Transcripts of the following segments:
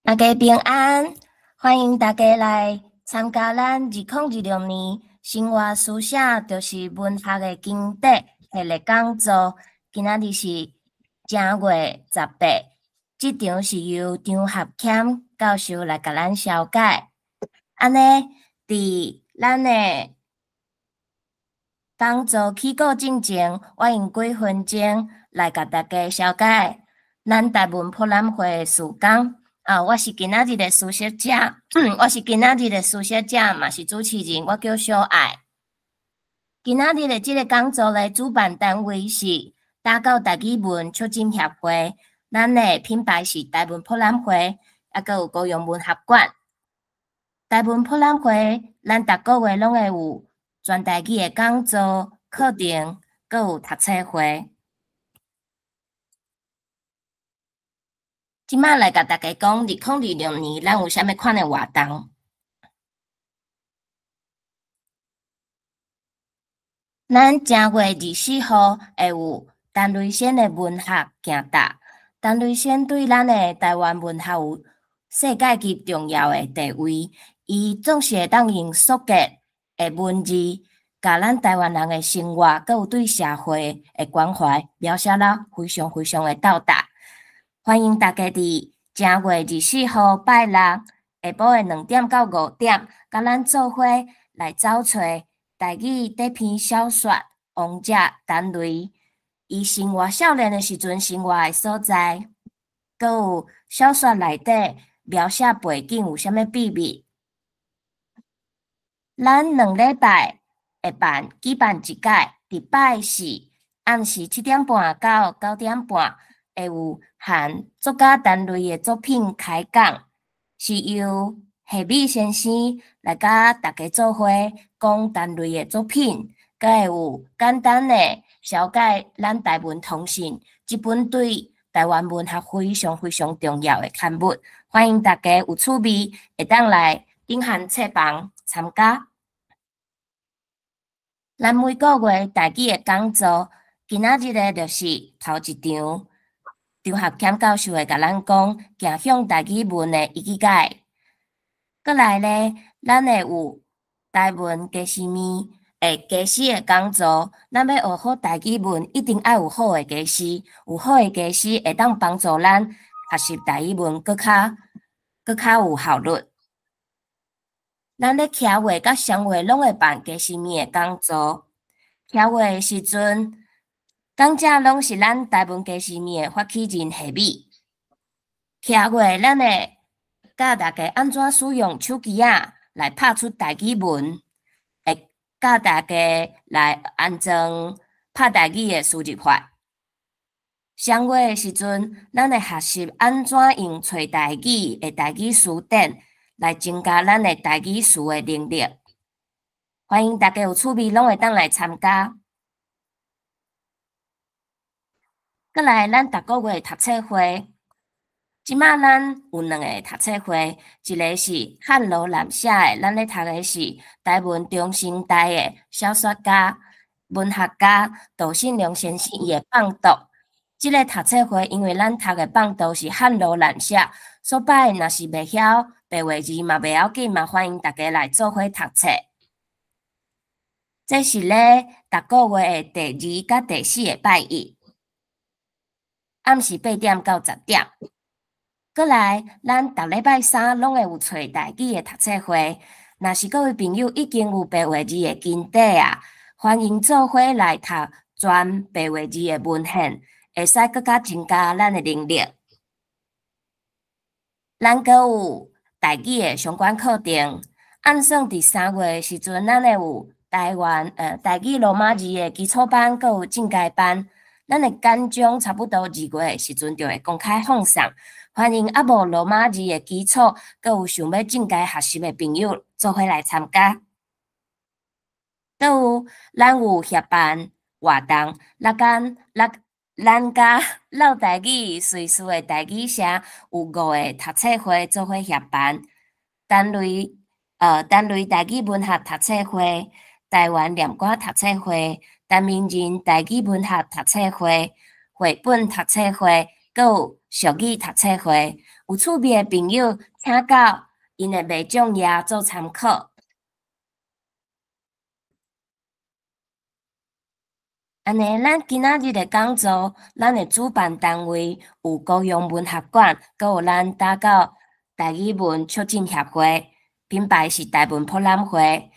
大家平安，欢迎大家来参加咱2026年生活书写就是文学的经典系列讲座。今仔日是正月18，这场是由张合谦教授来甲咱详解。安尼，伫咱的讲座起稿之前，我用几分钟来甲大家详解咱台文博览会的时间。我是今仔日的书写者，我是今仔日的书写者，嘛是主持人，我叫小爱。今仔日的这个讲座的主办单位是打狗台语文促进协会，咱的品牌是台文博览会，还佫有高雄文学馆。台文博览会，咱逐个月拢会有全台语的讲座、课程，佫有读册会。即摆来甲大家讲2026年咱有啥物款的活动？咱正月24号会有陈瑞先的文学行达。陈瑞先对咱的台湾文学有世界级重要的地位，伊总是会当用速结的文字，甲咱台湾人的生活，佮有对社会的关怀描写了非常的到达。欢迎大家伫正月24号拜六下晡的2点到5点，甲咱做伙来找找台语第篇小说《王者陈雷》，伊生活少年的时阵生活的所在，佮有小说内底描写背景有啥物秘密。咱2礼拜会举办一届，伫拜四暗时7点半到9点半。会有和作家陈雷的作品开讲，是由夏美先生来甲大家做伙讲陈雷的作品，佮会有简单的小解咱台文通信这本对台湾文学非常重要的刊物。欢迎大家有趣味会当来顶汉册房参加。咱每个月台语的讲座，今仔日的就是头一场。张合谦教授会甲咱讲行向台语文的意解。过来咧，咱会有台文家师面的家师的讲座。咱要学好台语文，一定要有好的家师。有好的家师会当帮助咱学习台语文，搁较有效率。咱咧徛月甲双月拢会办家师面的讲座。徛月的时阵，讲者拢是咱台文家师面的发起人夏美。徛月咱会教大家安怎使用手机来拍出台语文，会教大家来安装拍台语的输入法。双月的时阵，咱会学习安怎用找台语的台语词典来增加咱的台语词的能力。欢迎大家有趣味，拢会当来参加。过来，咱逐个月读册会，即马咱有2个读册会，一个是汉罗南写的，咱咧读的是台湾中生代的小说家、文学家杜信良先生伊的放读。即个读册会，因为咱读的放读是汉罗南写，所摆若是袂晓白话字嘛袂要紧嘛，欢迎大家来做伙读册。这是咧逐个月的第2甲第4个拜一。暗时8点到10点，过来，咱逐礼拜三拢会有找台语的读册会。若是各位朋友已经有白话字的根底欢迎做伙来读全白话字的文献，会使更加增加咱的能力。咱阁有台语的相关课程，按算伫3月的时阵，咱会有台语罗马字的基础班，阁有进阶班。咱的简章差不多2月的时阵就会公开放送，欢迎无罗马字的基础，佮有想要进阶学习的朋友做伙来参加。佮有咱有协办活动，咱甲老台语随时的台语社有5个读册会做伙协办，陈雷台语文学读册会、台湾念歌读册会。陈明仁台语文学读册会、绘本读册会，佮有俗语读册会，有趣味的朋友请到因的卖奖页做参考。安尼，咱今仔日的讲座，咱的主办单位有高雄文学馆，阁有咱打到台语文促进协会，品牌是台文博览会。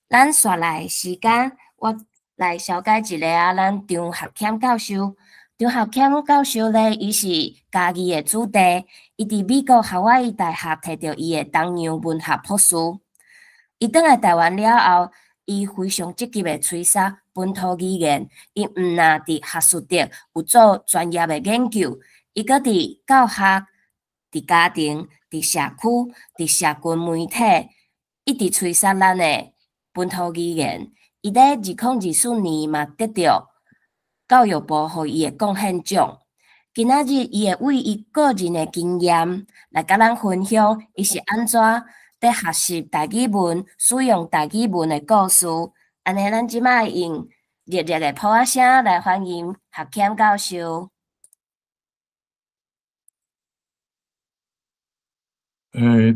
咱续来时间，我来小解一下咱张学谦教授。张学谦教授咧，伊是家己的子弟，伊伫美国夏威夷大学摕到伊的东洋文学博士。伊倒来台湾了后，伊非常积极的吹杀本土语言。伊毋但伫学术界有做专业的研究，伊阁伫教学、伫家庭、伫社区、伫社群媒体，一直吹杀咱的本土语言。伊咧2024年嘛得到教育部予伊的贡献奖。今仔日伊会为伊个人的经验来甲咱分享，伊是安怎在学习台语文、使用台语文的故事。安尼，咱即摆用热烈的普仔声来欢迎学谦教授。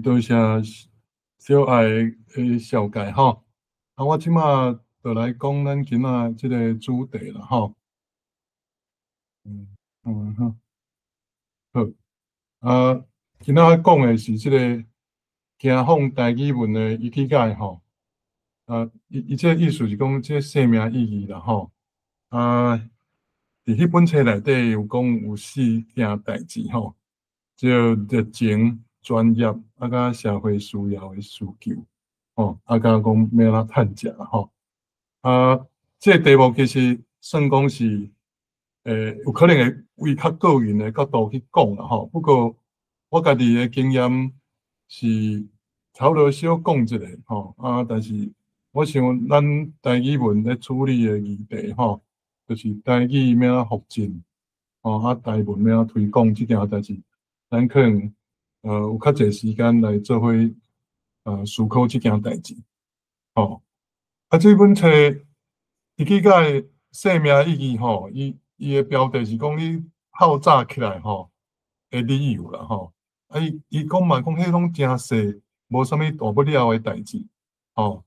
多谢小爱的小解吼。我即摆就来讲咱今仔即个主题啦吼。好。今仔讲的是即个行访台语文的意气解吼。伊即个意思是讲即个生命意义啦吼。伫迄本册内底有讲有4件代志吼，即热情、专业甲社会需要的需求吼，甲讲要哪趁食吼。即个题目其实算讲是有可能会为较个人的角度去讲啦吼。不过我家己的经验是差不多小讲一下吼。但是我想咱台语文咧处理的议题吼，就是台语要复振吼，台文要推广即件代志，咱可能有较侪时间来做伙思考即件代志吼。这本册伊去解生命意义吼，伊的标题是讲你透早起来吼的理由啦吼。伊讲嘛，讲迄拢真细，无啥物大不了的代志吼。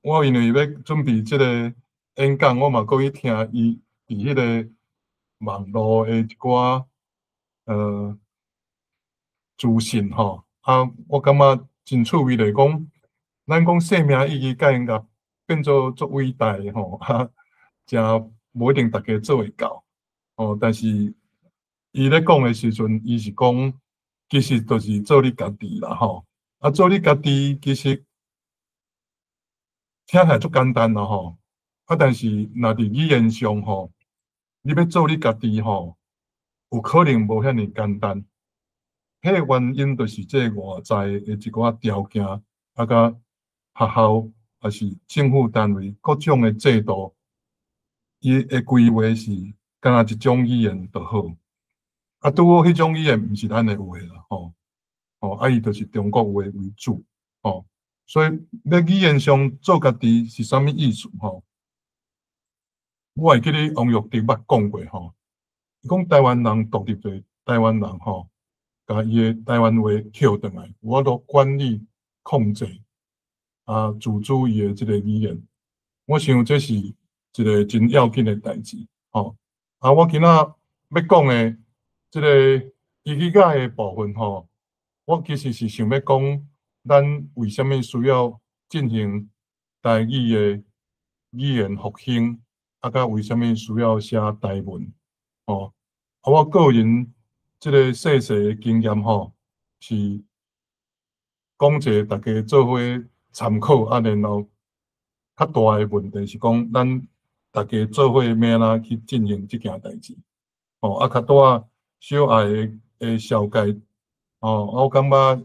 我因为要准备即个演讲，我嘛过去听伊伫迄个网络的一寡资讯吼。我感觉真趣味的讲，咱讲生命意义甲因甲变做足伟大的吼，真无一定大家做会到哦。但是伊咧讲的时阵，伊是讲其实就是做你家己啦吼。做你家己其实听起来足简单啦吼。但是若伫语言上吼，你要做你家己吼，有可能无遐尼简单。迄个原因就是这外在的一寡条件，甲学校还是政府单位各种的制度，伊的规划是敢若一种语言就好。拄好迄种语言毋是咱的话啦吼。伊就是中国话为主吼。所以咧语言上做家己是啥物意思吼？我会记得王玉迪捌讲过吼，伊讲台湾人独立对台湾人吼，甲伊的台湾话捡转来，我都管理控制自主伊的即个语言。我想这是一个真要紧的代志吼。我今仔要讲的即个意气解的部分吼，我其实是想要讲，咱为什么需要进行台语的语言复兴，甲为什么需要写台文吼。我个人即个细细的经验吼，是讲者大家做伙参考然后较大的问题是讲，咱大家做伙要安怎去进行即件代志较大小爱的小解我感觉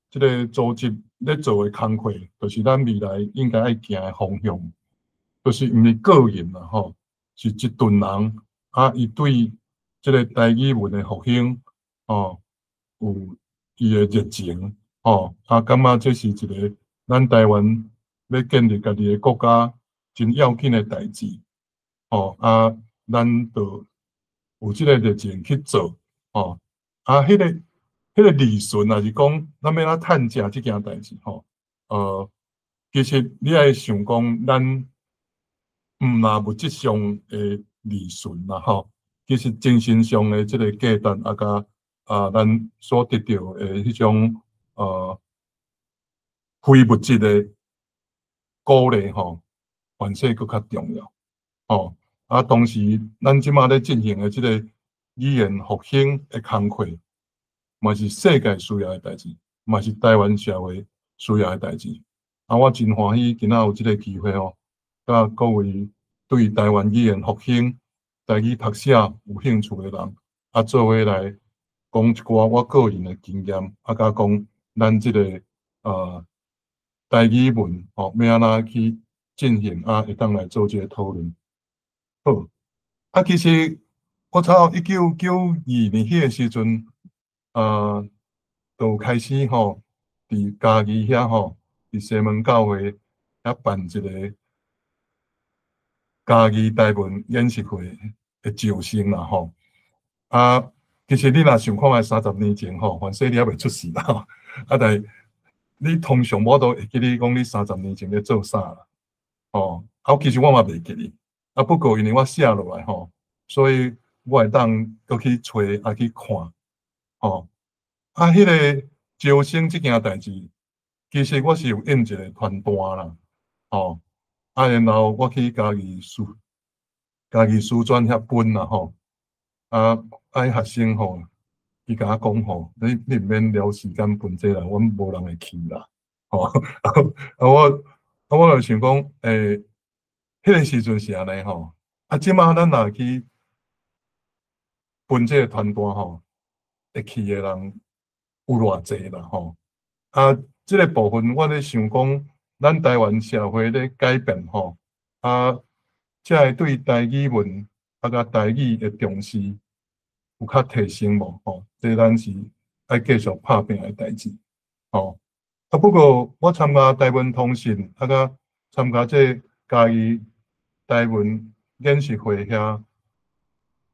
即个组织咧做的工课，就是咱未来应该爱行的方向，就是毋是个人啦吼，是一群人伊对即个台语文的复兴有伊的热情感觉这是一个咱台湾要建立家己的国家真要紧的代志咱就有即个热情去做迄个迄个理顺也是讲，咱要哪趁食即件代志吼，其实你爱想讲，咱若物质上的利顺啦吼，其实精神上的即个价值甲咱所得到的迄种非物质的鼓励吼，反正佫较重要吼。同时，咱即马咧进行的即个语言复兴的工作，嘛是世界需要的代志，嘛是台湾社会需要的代志。我真欢喜今仔有即个机会吼，甲各位对台湾语言复兴、台语读写有兴趣的人，做伙来讲一寡我个人的经验，甲讲咱即个台语文吼，要安怎去进行会当来做即个讨论。好，其实我从1992年迄个时阵，就开始吼，伫嘉义遐吼，伫西门教会遐办一个嘉义台文演习会的招生啦吼。其实你若想看卖30年前吼，反正你还未出世啦吼，但你通常我都会记你讲你30年前咧做啥啦，吼。其实我嘛袂记哩，不过因为我写落来吼，所以我会当佮去找去看，吼。迄个招生即件代志，其实我是有印一个传单啦，吼。然后我去嘉义书专遐分啦，吼。学生吼，伊甲我讲吼，你毋免留时间分这啦，阮无人会去啦，吼。我就想讲，迄个时阵是安尼吼。即马咱若去分这个传单吼，会去的人有偌济啦吼。即个部分我咧想讲，咱台湾社会咧改变吼，才会对台语文甲台语的重视有较提升无吼。这咱是爱继续拍拼的代志吼。不过我参加台文通信甲参加这嘉义台文演习会遐，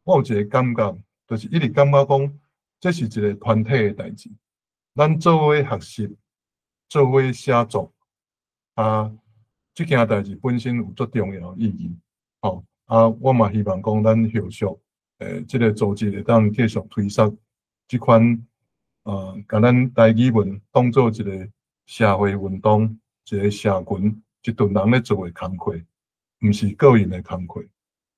我有一个感觉，就是一直感觉讲，这是一个团体的代志。咱做伙学习，做伙写作，这件代志本身有足重要的意义。我嘛希望讲咱后续这个组织会当继续推动这款甲咱台语文当做一个社会运动、一个社群、一群人咧做的工课，毋是个人的工课，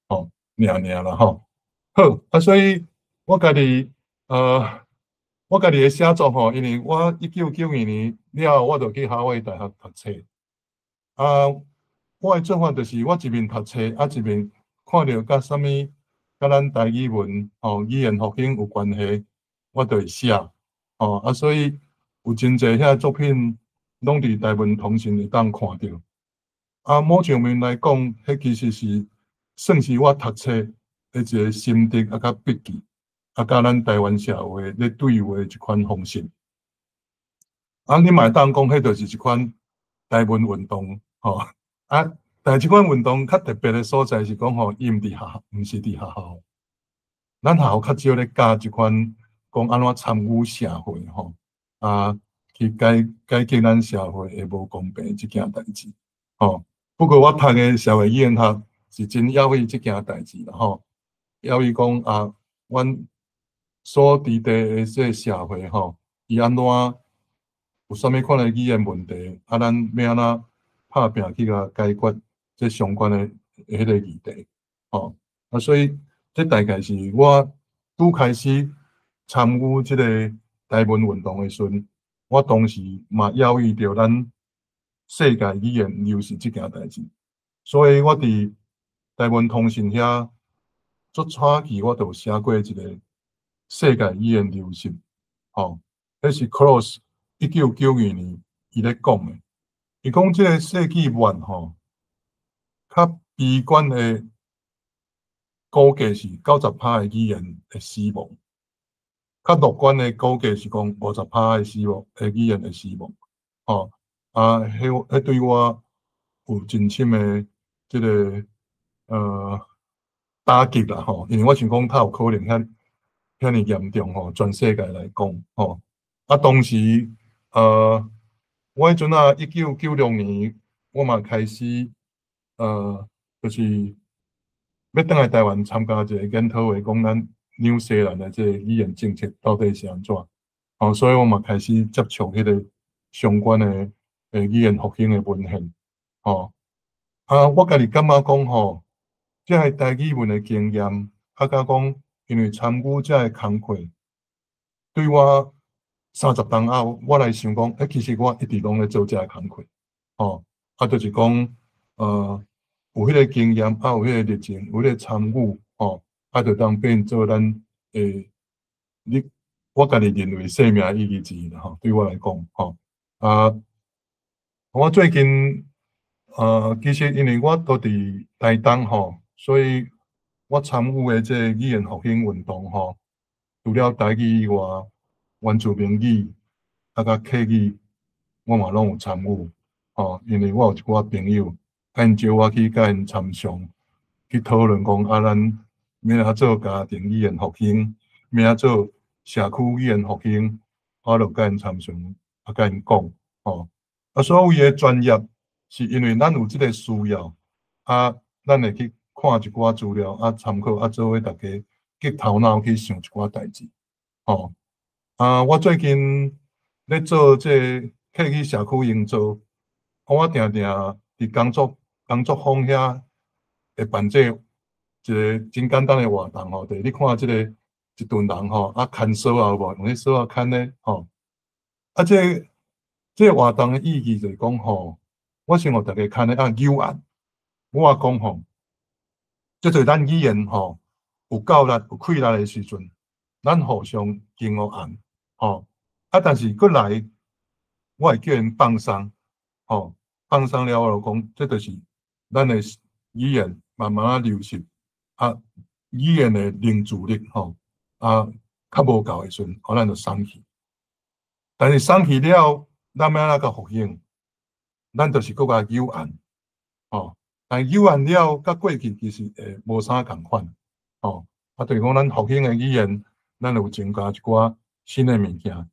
尔啦吼。好，所以我家己的写作吼，因为我1992年了后，我就去夏威夷大学读册。我的做法就是我一面读册，一面看到甲啥物甲咱台语文语言复兴有关系，我就会写。所以有真侪遐作品拢伫台文通信会当看到。某上面来讲，迄其实是算是我读册的一个心得甲笔记，甲咱台湾社会咧对话一款方式。你嘛会当讲，迄就是一款台文运动吼。但即款运动较特别的所在是讲吼，伊毋是伫学校，咱学校较少咧教即款讲安怎参与社会吼，去改革咱社会的无公平即件代志吼。不过我读的社会语言学是真要为即件代志啦吼，要为讲阮所伫地的这个社会吼，伊安怎有啥物款的语言问题，咱要安怎拍拼去甲解决这相关的迄个议题，所以这大概是我拄开始参与这个台文运动的时阵，我当时嘛要意着咱世界语言流行这件代志，所以我伫台文通信遐做早期，我就写过一个世界语言流行，迄是 Cross 1992年伊咧讲的。伊讲即个世纪末较悲观的估计是90%的语言会死亡，较乐观的估计是讲50%的死亡，语言会死亡。迄对我有真深的即个打击啦因为我想讲，它有可能遐尼严重全世界来讲当时我迄阵1996年，我嘛开始就是要倒来台湾参加一个研讨会，讲咱纽西兰的这个语言政策到底是安怎？所以我嘛开始接触迄个相关的语言复兴的文献。我家己感觉讲这个台语文的经验，甲讲因为参与这个工课，对我30年后，我来想讲，其实我一直拢咧做这个工课。就是讲，有迄个经验，有迄个热情，有迄个参与，就当变做咱你我家己认为生命意义之一啦。对我来讲，我最近其实因为我都伫台东所以我参与的这个语言复兴运动除了台语以外，原住民语甲客语，我嘛拢有参与。因为我有一寡朋友，因招我去甲因参详，去讨论讲咱要安做家庭语言复兴，要安做社区语言复兴，我就甲因参详，甲因讲，所有的专业是因为咱有即个需要，咱会去看一寡资料，参考，做伙大家激头脑去想一寡代志，我最近咧做这客语社区营造。我定定伫工作坊遐会办这一个真简单的活动就是你看即个一群人牵手啊有无？用迄手啊牵咧这个活动的意义就是讲我想互大家牵咧友爱。我讲即就是咱语言有够力、有气力的时阵，咱互相敬互爱但是过来，我会叫因放松放松了，我就讲，这就是咱的语言慢慢流失语言的凝聚力较无够的时阵，咱就松去。但是松去了，咱要安怎复兴？咱就是搁甲有案但有案了，甲过去其实无啥共款就是讲咱复兴的语言，咱有增加一寡新的物件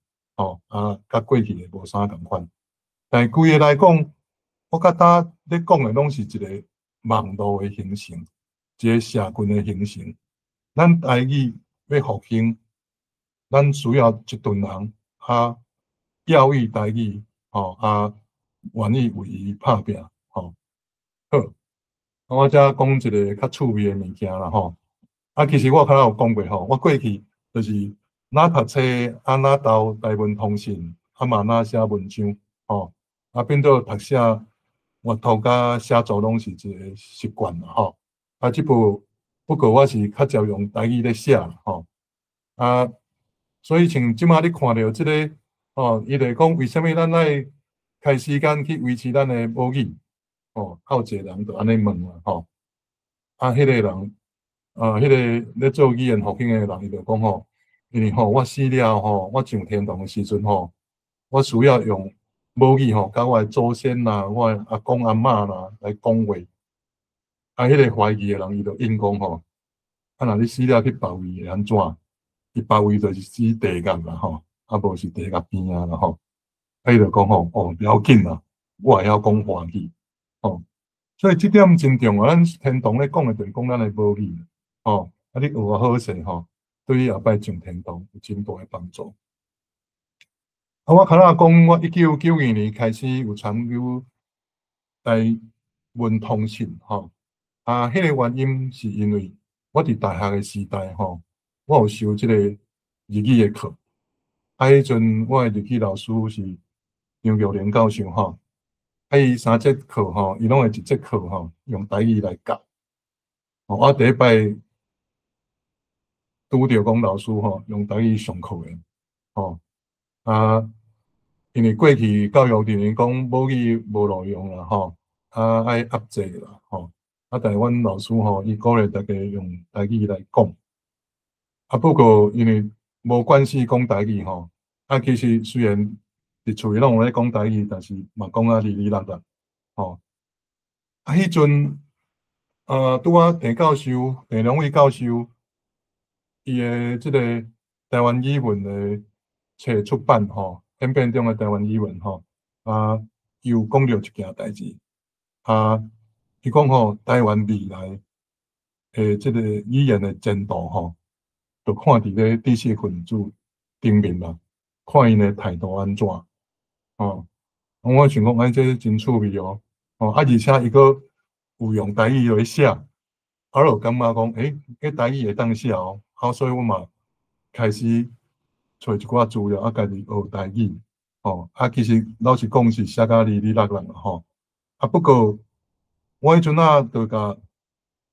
甲过去的无啥共款。但是规个来讲，我觉得咧讲的拢是一个网络的形成，一个社群的形成。咱台语要复兴，咱需要一群人教育台语愿意为伊拍拼好，我则讲一个较趣味的物件啦其实我较早有讲过我过去就是哪读册哪读台文通信嘛哪写文章变做读写阅读甲写作拢是一个习惯啦即部不过我是较少用台语咧写啦所以像即马你看到即个伊就讲为虾米咱爱开时间去维持咱的母语有一个人就安尼问啦迄个人迄个咧做语言复兴的人伊就讲因为我死了我上天堂的时阵我需要用母语甲我的祖先啦、我的阿公阿嬷啦来讲话。迄个怀疑的人伊就应讲若你死了去别位会安怎？伊别位就是死地狱啦无是地狱边啦伊就讲不要紧啦，我会晓讲华语所以即点真重要。咱天堂咧讲的就是讲咱的母语你学好势对你后摆上天堂有真大的帮助。我较早讲，我1992年开始有参与台文通信迄个原因是因为我伫大学的时代我有修即个日语的课迄阵我的日语老师是张玉玲教授伊3节课伊拢会一节课用台语来教我第一摆拄着讲老师用台语上课的因为过去教育认为讲母语无路用啦爱压制啦但是阮老师伊鼓励大家用台语来讲不过因为无关系讲台语其实虽然伫厝里拢有咧讲台语，但是嘛讲哩啦啦迄阵拄陈教授、陈良伟教授，伊的即个台湾语文的册出版吼，演变中的台湾语文吼，有讲到一件代志，伊讲吼，台湾未来即个语言的前途吼，就看伫咧知识分子顶面啦，看因的态度安怎吼。我想讲，这真趣味哦，而且伊个有用台语来写，就感觉讲，迄台语会当写哦，所以我嘛开始找一寡资料，家己学台语，其实老实讲是写甲哩哩啦啦吼，不过我迄阵就甲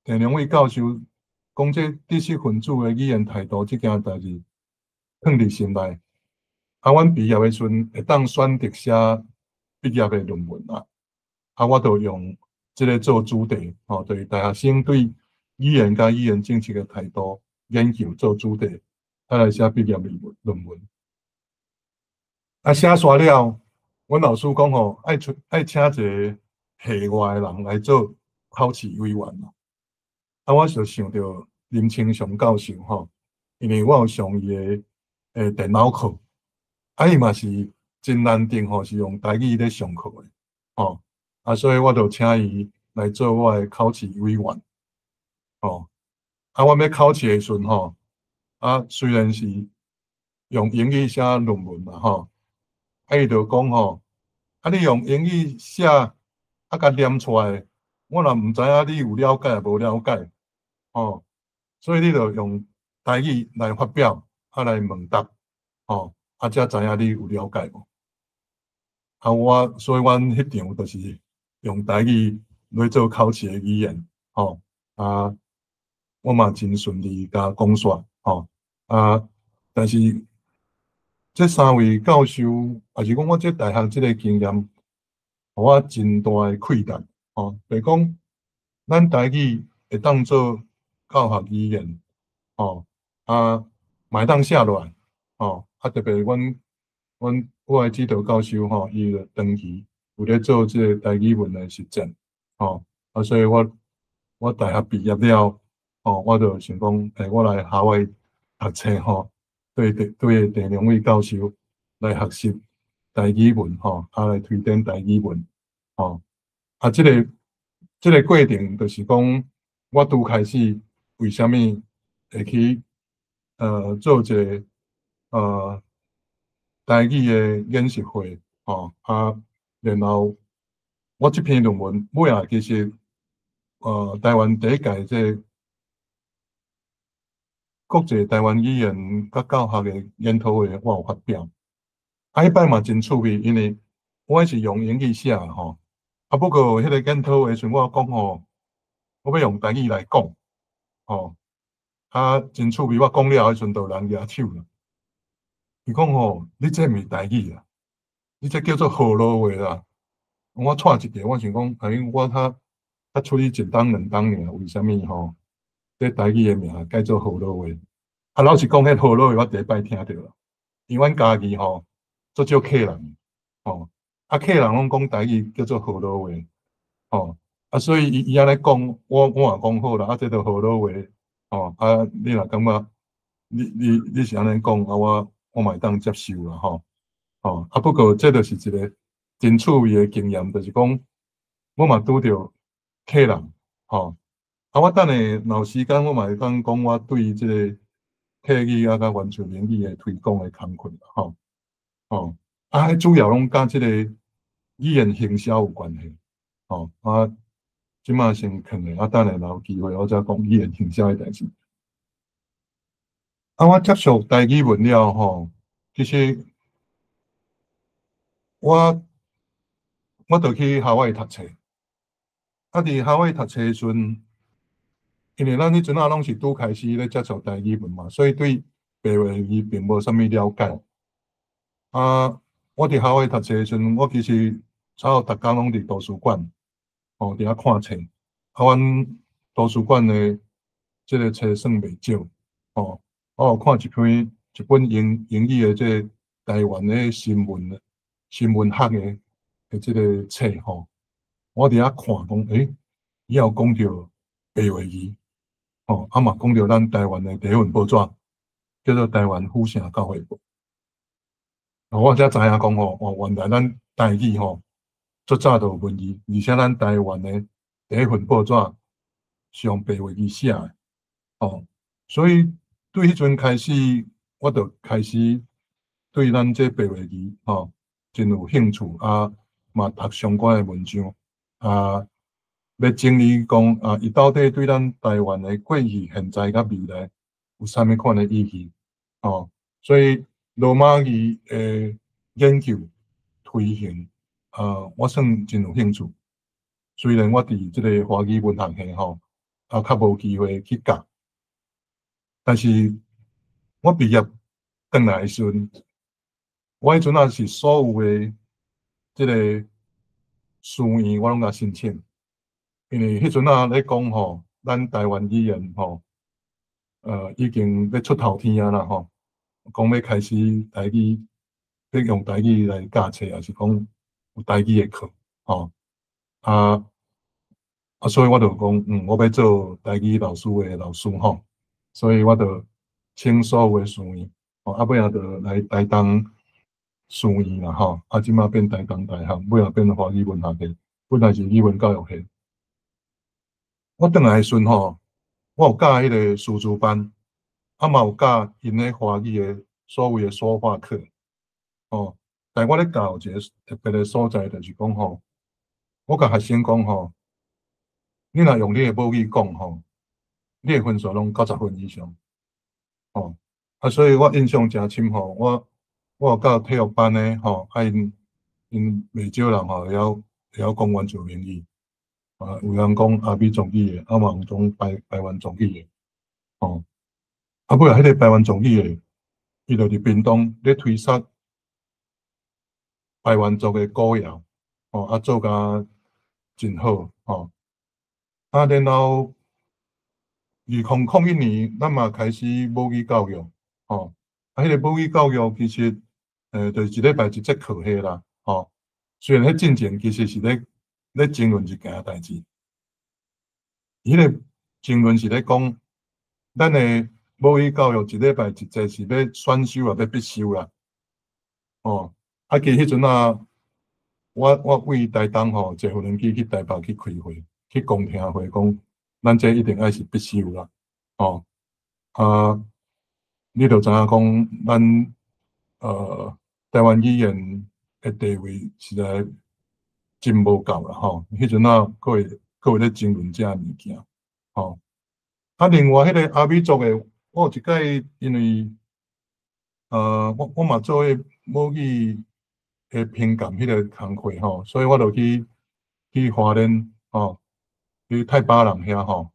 田良伟教授讲，这知识分子的语言态度这件代志，放伫心内。阮毕业的时阵会当选择写毕业的论文啦。我就用这个做主题，对大学生对语言甲语言政策的态度研究做主题，来写毕业论文。写煞了，阮老师讲爱请一个系外的人来做考试委员啦。我就想到林清祥教授因为我有上伊的电脑课，伊嘛是真难定是用台语咧上课的，所以我就请伊来做我的考试委员，我要考试的时阵虽然是用英语写论文嘛伊就讲你用英语写甲念出来，我若毋知影你有了解无了解所以你就用台语来发表，来问答才知影你有了解无。所以阮迄场就是用台语来做考试的语言我嘛真顺利甲讲煞但是这3位教授，也是讲我这大学这个经验，互我真大的开展就是讲，咱台语会当做教学语言嘛会当写落来特别我的指导教授伊就长期有咧做这个台语文的实践所以我大学毕业了我就想讲，我来校外读册对田良伟教授来学习台语文来推展台语文这个过程就是讲，我拄开始为什么会去做一个台语的演习会然后我这篇论文尾其实台湾第一届这国际台湾语言甲教学的研讨会，我有发表。迄摆嘛真趣味，因为我是用英语写不过迄个研讨会时，我讲我要用台语来讲真趣味。我讲了迄阵，就有人举手啦。伊讲你这毋是台语啊，你这叫做河洛话啦。我错一个，我想讲，我较处理一当两当尔，为什么这台语的名改做河洛话？老实讲，迄河洛话我第一摆听到啦。因为阮家己足少客人客人拢讲台语叫做河洛话所以伊安尼讲，我也讲好啦，这就河洛话你若感觉你是安尼讲我嘛会当接受啦不过这就是一个真趣味的经验，就是讲我嘛拄着客人我等下若有时间，我嘛会当讲我对这个客语甲原住民语的推广的工作主要拢甲这个语言行销有关系即马先囥咧，等下若有机会我再讲语言行销的代志。我接触台语文了其实我就去校外读册。伫校外读册的时阵，因为咱迄阵拢是拄开始咧接触台语文嘛，所以对白话语并无啥物了解。我伫校外读册的时阵，我其实差不多逐工拢伫图书馆伫遐看册。阮图书馆的这个册算袂少我有看一本英语的这台湾的新闻学的这个册我伫遐看讲伊有讲到白话语嘛讲到咱台湾的第一份报纸叫做《台湾府城教会报》我才知影讲吼，原来咱台语吼，足早就有文字，而且咱台湾的第一份报纸是用白话字写的，哦，所以对迄阵开始，我就开始对咱这白话字吼真有兴趣啊，嘛读相关的文章啊，要整理讲啊，伊到底对咱台湾的过去、现在甲未来有啥物款的意义？哦，所以罗马语的研究推行，我算真有兴趣。虽然我伫即个华语文学系吼，较无机会去教，但是我毕业转来时阵，我迄阵也是所有的即个书院我拢甲申请，因为迄阵咧讲吼，咱台湾语言吼，已经要出头天啊啦吼，讲要开始台语，要用台语来教册，还是讲有台语的课，吼啊所以我就讲，我要做台语老师的老师吼，所以我就请所有的书院，尾仔就来台东书院啦吼，即马变台东大学，尾仔变华语文学系，本来是语文教育系。我转来的时阵吼，我有教迄个师资班，嘛有教因咧华语的所谓的说话课，但我咧教有一个特别的所在，就是讲吼，我甲学生讲吼，你若用你的母语讲吼，你的分数拢90分以上，所以我印象诚深吼，我有教体育班的吼，因袂少人吼会晓讲原住民语，有人讲阿美族语的，嘛有讲台湾族语的，尾仔迄个台湾族语的，伊就伫屏东咧推杀台湾族的古谣，做甲真好，然后2001年，咱嘛开始母语教育，迄个母语教育其实，就是一礼拜一节课迄啦，虽然迄进前其实是咧争论一件代志，迄个争论是咧讲，咱的母语教育一礼拜一节是要选修啊，要必修啦，其实迄阵啊，我为台东吼坐无人机去台北去开会，去公听会讲，咱这一定爱是必修啦，你就知影讲，咱台湾语言的地位实在真无够啦吼。迄阵啊，佫有咧争论遮物件，另外迄个阿美族的，我有一届因为我嘛做迄母语的评鉴迄个工课吼，所以我就去花莲去太巴人遐吼，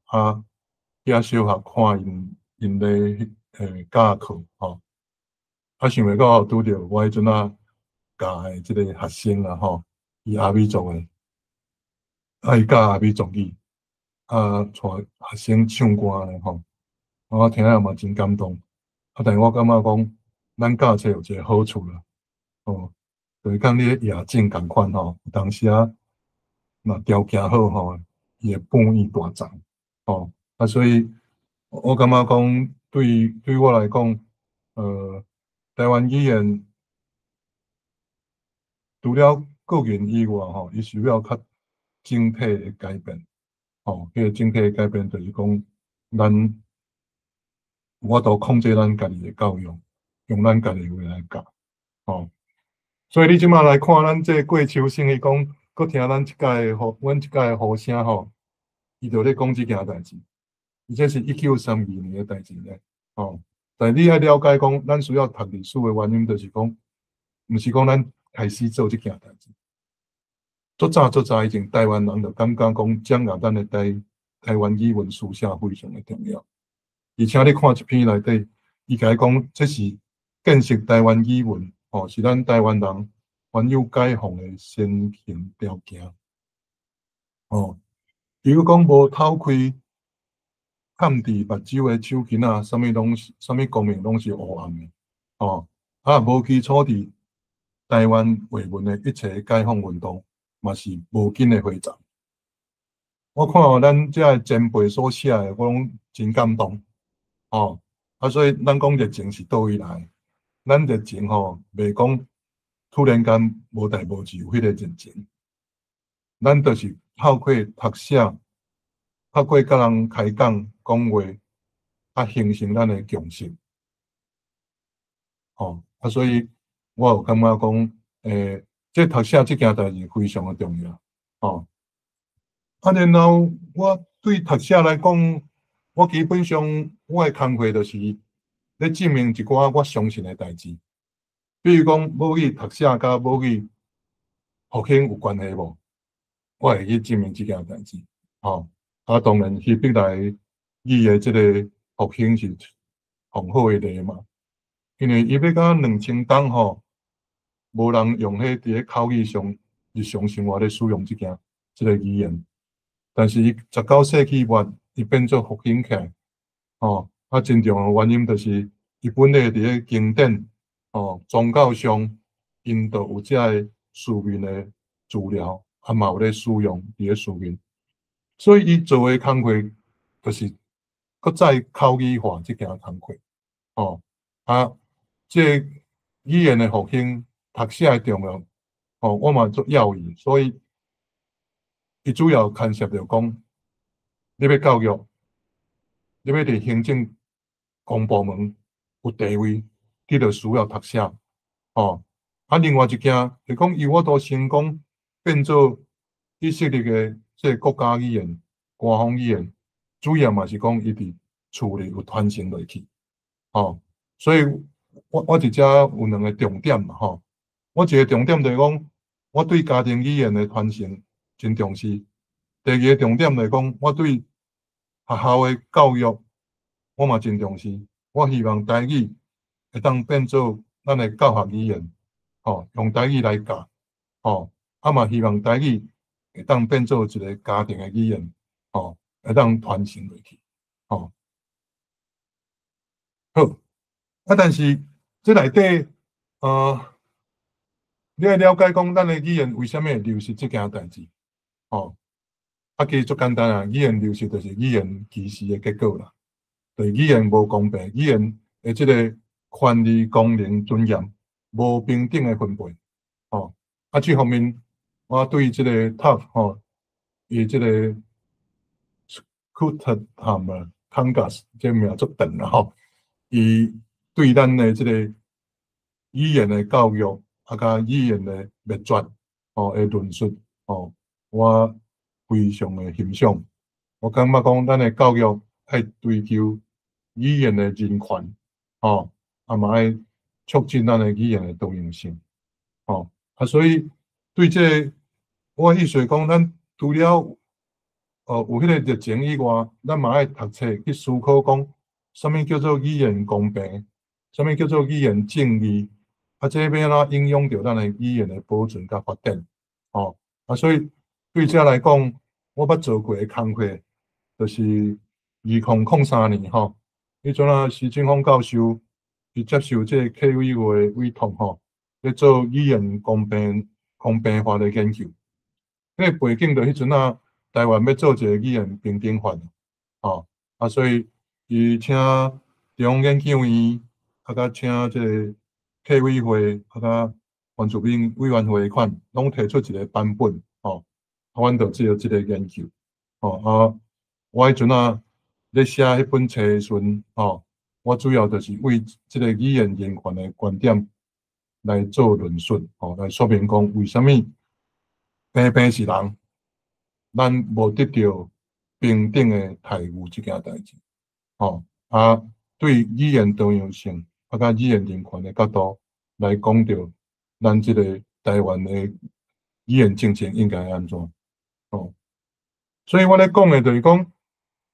遐小学看因咧教课想袂到拄着我迄阵啊教的即个学生啦吼，伊阿美族的，伊教阿美族语，带学生唱歌咧吼，我听了嘛真感动，但是我感觉讲，咱教册有一个好处啦，就是讲你野境共款吼，有当时啊，若条件好吼，伊会帮伊大涨，所以我感觉讲，对我来讲，台湾语言除了个人以外，伊需要较整体的改变。迄个整体的改变就是讲，我都控制咱家己的教育，用咱家己话来教。所以你即马来看咱这过秋生，伊讲，佮听咱即届阮即届的呼声吼，伊就咧讲即件代志，而且是1932年的代志咧。但你要了解讲，咱需要读历史的原因，就是讲，毋是讲咱开始做即件代志。足早以前，台湾人就感觉讲，掌握咱的台湾语文书写非常的重要。而且你看一篇内底，伊甲伊讲，这是建设台湾语文，是咱台湾人原有解放的先行条件。比如讲，无偷开探伫目睭的手巾啊，啥物光明拢是黑暗的。无基础伫台湾话文的一切解放运动，嘛是无紧的回涨。我看咱遮个前辈所写的，我拢真感动。所以咱讲热情是倒位来？咱热情袂讲突然间无代无志有迄个热情，咱就是透过读写，透过甲人开讲讲话，啊，形成咱的共识。所以我有感觉讲，这读写这件代志非常的重要。然后我对读写来讲，我基本上我的工课就是咧证明一寡我相信的代志。比如讲母语读写甲母语复兴有关系无？我会去证明这件代志。当然希伯来语的这个复兴是很好的例嘛。因为伊要到2000档无人用迄伫咧口语上日常生活咧使用这个语言。但是伊19世纪末，伊变做复兴起来，真重要原因就是伊本来伫咧经典，宗教上因都有遮个书面的资料，嘛有咧使用伫咧书面，所以伊做的工课就是搁再口语化这件工课，这语言的复兴，读写的重要，我嘛做要义，所以。伊主要牵涉着讲，你要教育，你要伫行政公部门有地位，你就需要读写。另外一件是讲，以我都成功变做以色列的这国家语言、官方语言，主要嘛是讲伊伫厝里有传承落去。所以我伫遮有2个重点嘛，我一个重点就是讲，我对家庭语言的传承。真重视。第二个重点来讲，我对学校的教育，我嘛真重视。我希望台语会当变做咱的教学语言，用台语来教，嘛希望台语会当变做一个家庭的语言，会当传承落去，好。但是这内底，你要了解讲咱的语言为什么会流失这件代志？其实足简单啊，语言流失就是语言歧视的结果啦。对语言无公平，语言的这个权利、功能、尊严无平等的分配。这方面我对这个 Tough 伊这个 Kutham Kangas 这名足长啦伊对咱的这个语言的教育甲语言的灭绝的论述我非常的欣赏，我感觉讲咱的教育要追求语言的人权，嘛要促进咱的语言的多样性，所以对这我意思讲，咱除了有迄个热情以外，咱嘛要读册去思考讲，什么叫做语言公平，什么叫做语言正义，这要怎影响到咱的语言的保存甲发展，所以。对这来讲，我捌做过的工课，就是2003年迄阵啊，施正峰教授伊接受这客委会委托咧做语言公平化的研究。迄个背景就迄阵啊，台湾要做一个语言平等法，所以伊请中央研究院，甲请这个客委会，甲原住民委员会款，拢提出一个版本，阮就做即个研究，我迄阵啊咧写迄本册的时阵，我主要就是为即个语言人权的观点来做论述，来说明讲为什么平平是人，咱无得到平等的待遇即件代志，对语言多样性甲语言人权的角度来讲到咱即个台湾的语言政策应该安怎？所以我咧讲的就是讲，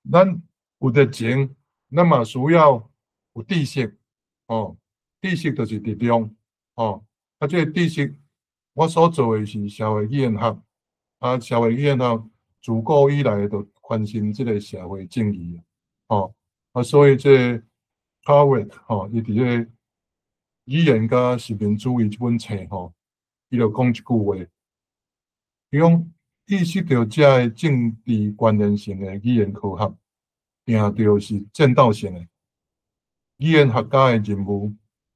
咱有热情，咱嘛需要有知识，知识就是力量，这个知识我所做的是社会语言学，社会语言学自古以来就关心这个社会正义，所以这 Howard 伊伫个语言甲实民主义这本册伊就讲一句话，伊讲。意识到这个政治关联性的语言科学，定着是正道性的。语言学家的任务，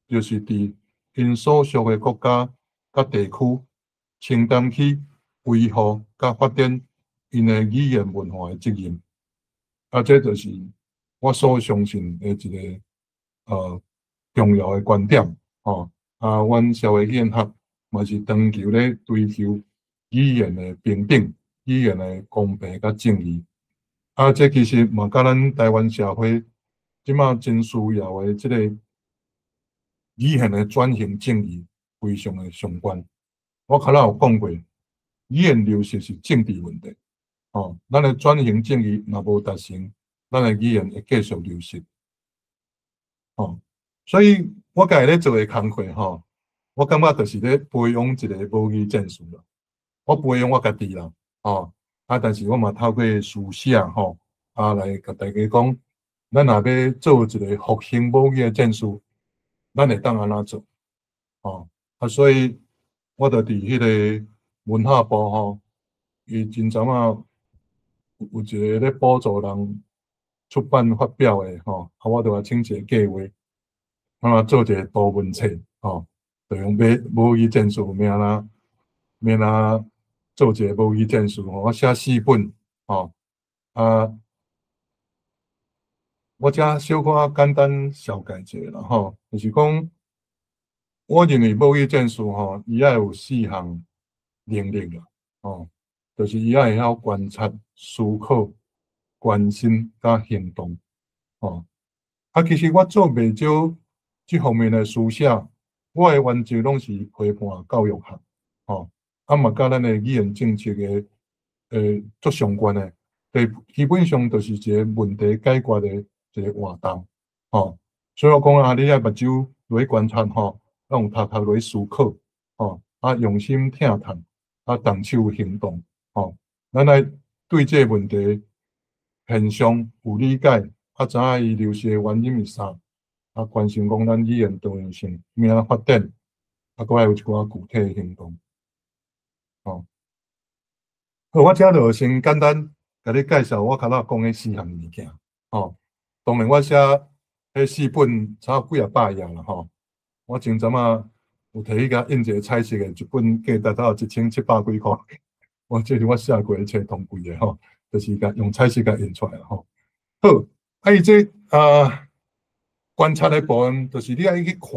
就是伫因所属的国家甲地区承担起维护甲发展因的语言文化的责任。这就是我所相信的一个重要的观点。阮社会宪学嘛是长期咧追求语言的平等、语言的公平甲正义。这其实嘛，甲咱台湾社会即马真需要的即个语言的转型正义非常的相关。我较早有讲过，语言流失是政治问题。咱的转型正义若无达成，咱的语言会继续流失。所以我家己咧做的工课，我感觉就是咧培养一个母语战术啦。我培养我家己啦，但是我嘛透过书写来甲大家讲，咱若要做一个复兴母语的战术，咱会当安怎做？所以我就伫迄个文化部伊真早有一个咧补助人出版发表的我就请一个计划，做一个图文册，就用母语战术，免做一个母语战术，我写4本，我遮小可简单小解者啦，就是讲，我认为母语战术伊爱有4项能力啦，就是伊爱会晓观察、思考、关心甲行动，其实我做袂少这方面的书写，我的原则拢是陪伴教育学，嘛甲咱的语言政策的足相关的，基本上就是一个问题解决的一个活动，所以我讲你爱目睭落去观察，用头壳落去思考，用心听谈，动手行动，咱来对这个问题现象有理解，知影伊流失的原因是啥，关心讲咱语言多样性怎样发展，搁爱有一寡具体的行动，好，我遮就先简单甲你介绍我较早讲的4项物件，当然我写迄4本差几百页啦，我前阵有摕去甲印一个彩色的，一本价值到1700几块，这是我写过的册同贵的就是甲用彩色甲印出来好，伊这观察的部分，就是你爱去看，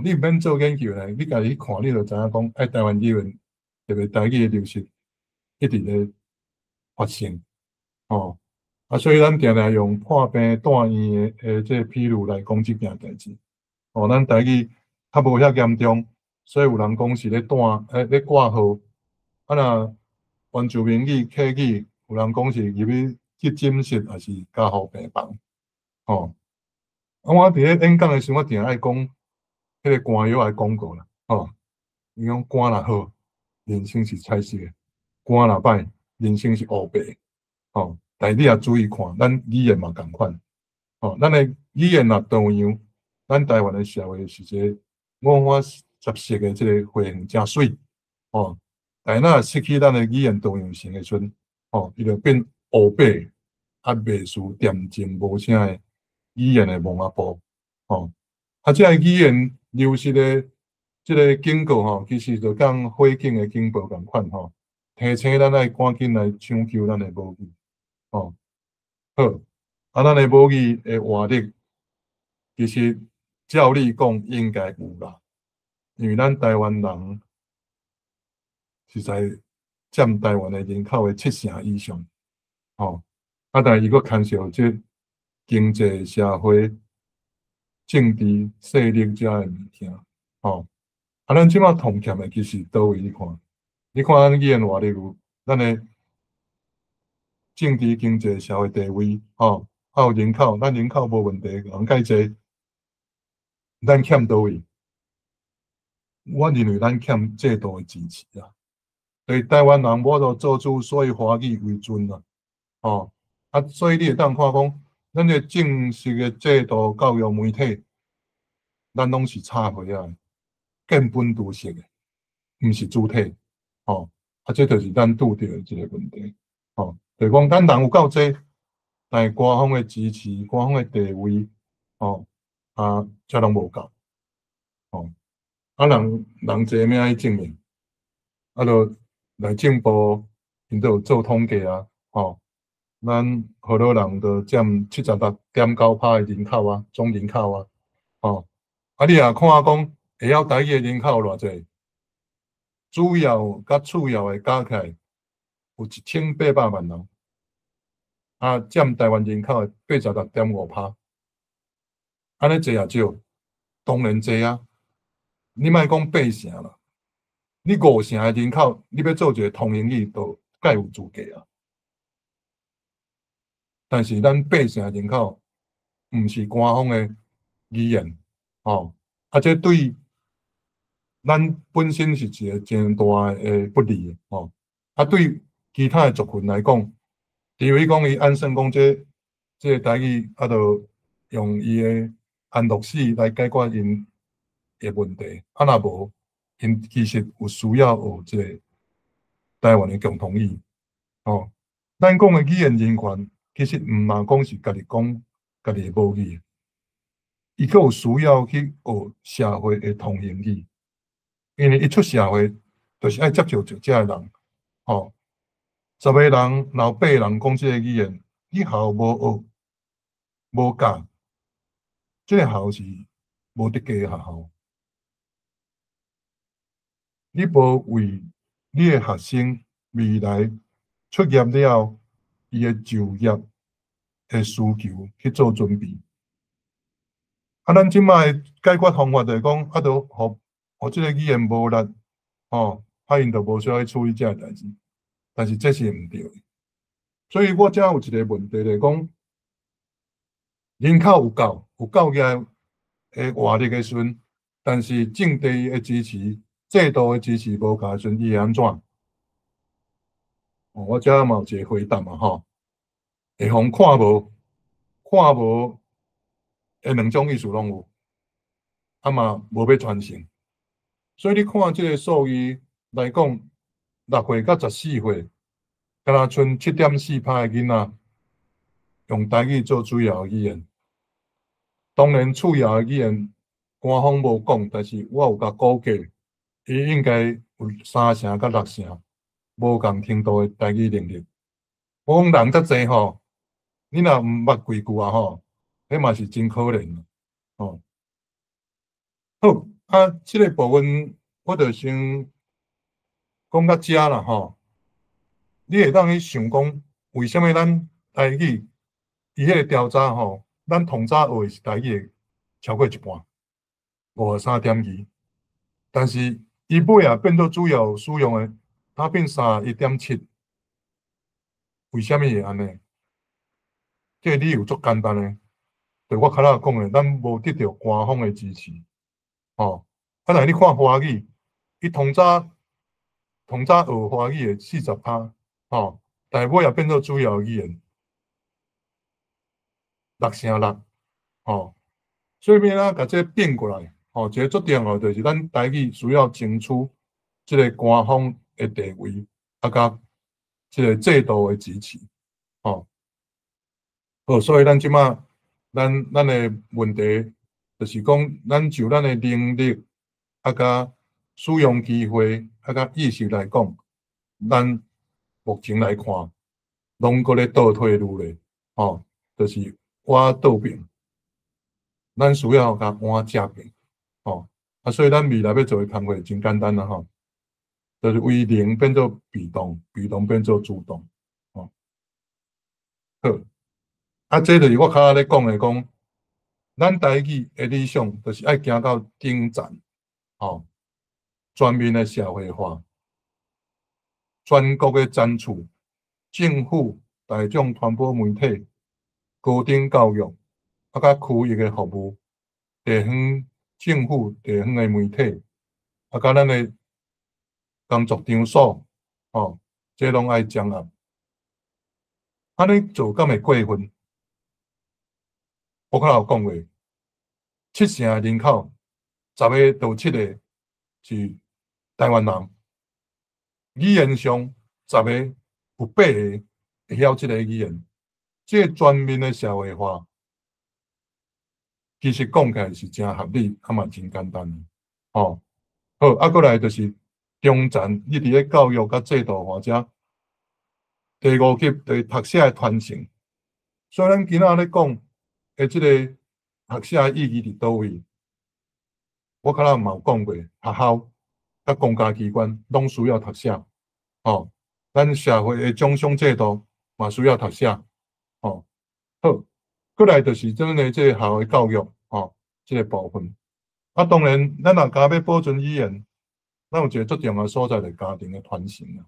你毋免做研究咧，你家己去看，你就知影讲，台湾语言特别台语的流失一直咧发生，所以咱定定用破病住院的这譬如来讲这件代志，咱台语较无遐严重，所以有人讲是咧咧挂号，若原住民语、客语，有人讲是入去诊室还是加护病房，我伫咧演讲的时候，我定爱讲迄个肝药的广告啦，伊讲肝若好，人生是彩色的；肝若歹，人生是黑白的。但你也注意看，咱语言嘛共款，咱的语言若多样，咱台湾的社会是一个五花十色的这个花园真水，但若失去咱的语言多样性的时阵，伊就变黑白，袂输恬静无声的语言的文化部，这个语言流失的这个警告其实就讲火警的警报共款提醒咱爱赶紧来抢救咱的母语，好，咱的母语的活力，其实照理讲应该有啦，因为咱台湾人实在占台湾的人口的70%以上，但伊佫牵涉这经济社会。政治势力遮的物件，咱即马痛欠的其实倒位？你看咱语言活力有，咱的政治、经济、社会地位，还有人口，咱人口无问题，人介济，咱欠倒位？我认为咱欠制度的支持啊。对台湾人，我都做主，所以华语为尊啦，所以你会当看讲。咱个正式的制度、教育、媒体，咱拢是插回啊，根本都是的，毋是主体。这就是咱拄着的一个问题。就是讲咱人有够济，但是官方的支持、官方的地位，则拢无够。啊人济咩爱证明，啊，就内政部因都有做统计啊，吼，咱河洛人就占76.9%的人口啊，总人口啊，吼，啊，你若看讲会晓台语的人口偌济，主要甲次要的加起来有1800万人，啊，占台湾人口的86.5%，安尼济也少，当然济啊，你莫讲8成啦。你5成的人口，你要做一个通英语，都介有资格啊。但是咱8成的人口，毋是官方的语言，吼、啊，这对咱本身是一个真大的不利，吼、啊，对其他的族群来讲，除非讲伊安算讲这台语，啊，就用伊的安乐死来解决因的问题，啊，若无，因其实有需要学这个台湾的共同语，吼、咱讲的语言人权，其实毋嘛讲是家己讲家己的母语，伊佫有需要去学社会的通行语。因为一出社会，就是爱接触着遮个人，吼、10个人，若有8个人讲即个语言，你校无学，无教，即个校是无得价的学校。你无为你的学生未来出业了，伊的就业的需求去做准备。啊，咱即摆解决方法就是讲，啊，就互即个语言无力，吼，啊，因就无需要去处理遮个代志。但是这是毋对的。所以我遮有一个问题就是讲，人口有够个活力的时阵，但是政地的支持、制度的支持无够的时阵，伊会安怎？我遮嘛有一个回答嘛吼，会互看无的两种意思拢有，啊嘛无要传承。所以你看即个数据来讲，6岁到14岁，敢若剩7.4%的囡仔用台语做主要语言。当然，次要的语言官方无讲，但是我有甲估计，伊应该有3成到6成无共程度的台语能力。我讲人遮济吼，你若毋捌几句啊吼，迄嘛是真可怜吼。好，啊，即个部分我就先讲到遮啦吼。你会当去想讲，为什么咱台语伊迄个调查吼，咱同早学的是台语超过一半，53.2，但是伊尾啊变做主要使用的，它变31.7，为什么会安尼？这个理由足简单的，就我较早讲的，咱无得到官方的支持，吼。啊，若你看华语，伊同早学华语的40%，吼，但尾也变做主要语言6%，吼。所以要甲这变过来，吼，一个最重要就是咱台语需要争取即个官方的地位，啊，甲即个制度的支持，吼。好，所以咱即马咱的问题就是讲，咱就咱的能力，啊，甲使用机会，啊，甲意识来讲，咱目前来看，拢搁咧倒退路咧，吼，就是我倒变，咱需要甲换正变，吼，啊，所以咱未来要做的工作真简单啦，吼，就是为零变做被动，被动变做主动，吼，好。啊，这就是我较早咧讲的，讲咱台语的理想，就是爱行到顶站，吼，全面的社会化，全国的争取，政府、大众传播媒体、高等教育，啊，甲区域的服务，地方政府、地方的媒体，啊，甲咱的工作场所，吼，这拢爱掌握。安尼做敢会过分？我较早有讲过，7成人口，10个到7个是台湾人，语言上10个有8个会晓即个语言，即个全面的社会化，其实讲起来是真合理，啊嘛真简单，吼。好，过来就是中层，你伫咧教育甲制度或者第五级就是读写的传承。所以咱今仔咧讲的即个读写的意义伫倒位？我较早嘛有讲过，学校甲公家机关拢需要读写。哦，咱社会的奖赏制度嘛需要读写。哦，好，过来就是真个即个校的教育，即个部分。当然，咱若家要保存语言，咱有一个最重要所在，就是家庭的传承啦。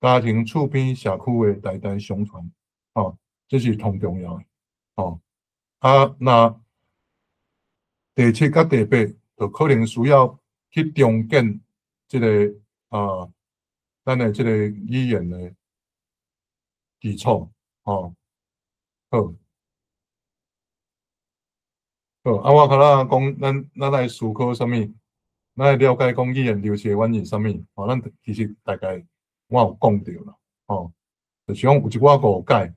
家庭厝边社区的代代相传，这是同重要的。那第七甲第八，就可能需要去重建这个咱的这个语言的基础。好。好，我较早讲，咱来思考啥物？咱来了解讲语言流失的原因啥物？咱其实大概我有讲到啦。就是讲有一寡误解。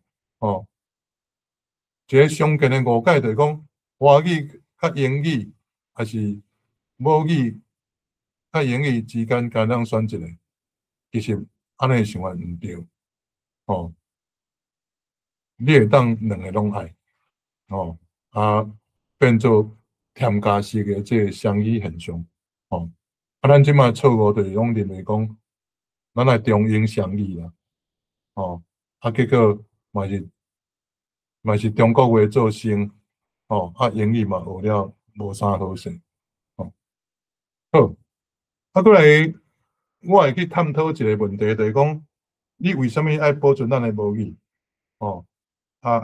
一个常见的误解就是讲华语甲英语还是母语甲英语之间，该咱选一个，其实安尼想法毋对。你会当两个拢爱。变做添加式的这个双语现象。咱即摆错误就是拢认为讲，咱来中英双语啦。结果嘛是中国话做先。英语嘛学了无啥好势。好，过来我会去探讨一个问题，就是讲，你为什么爱保存咱的母语？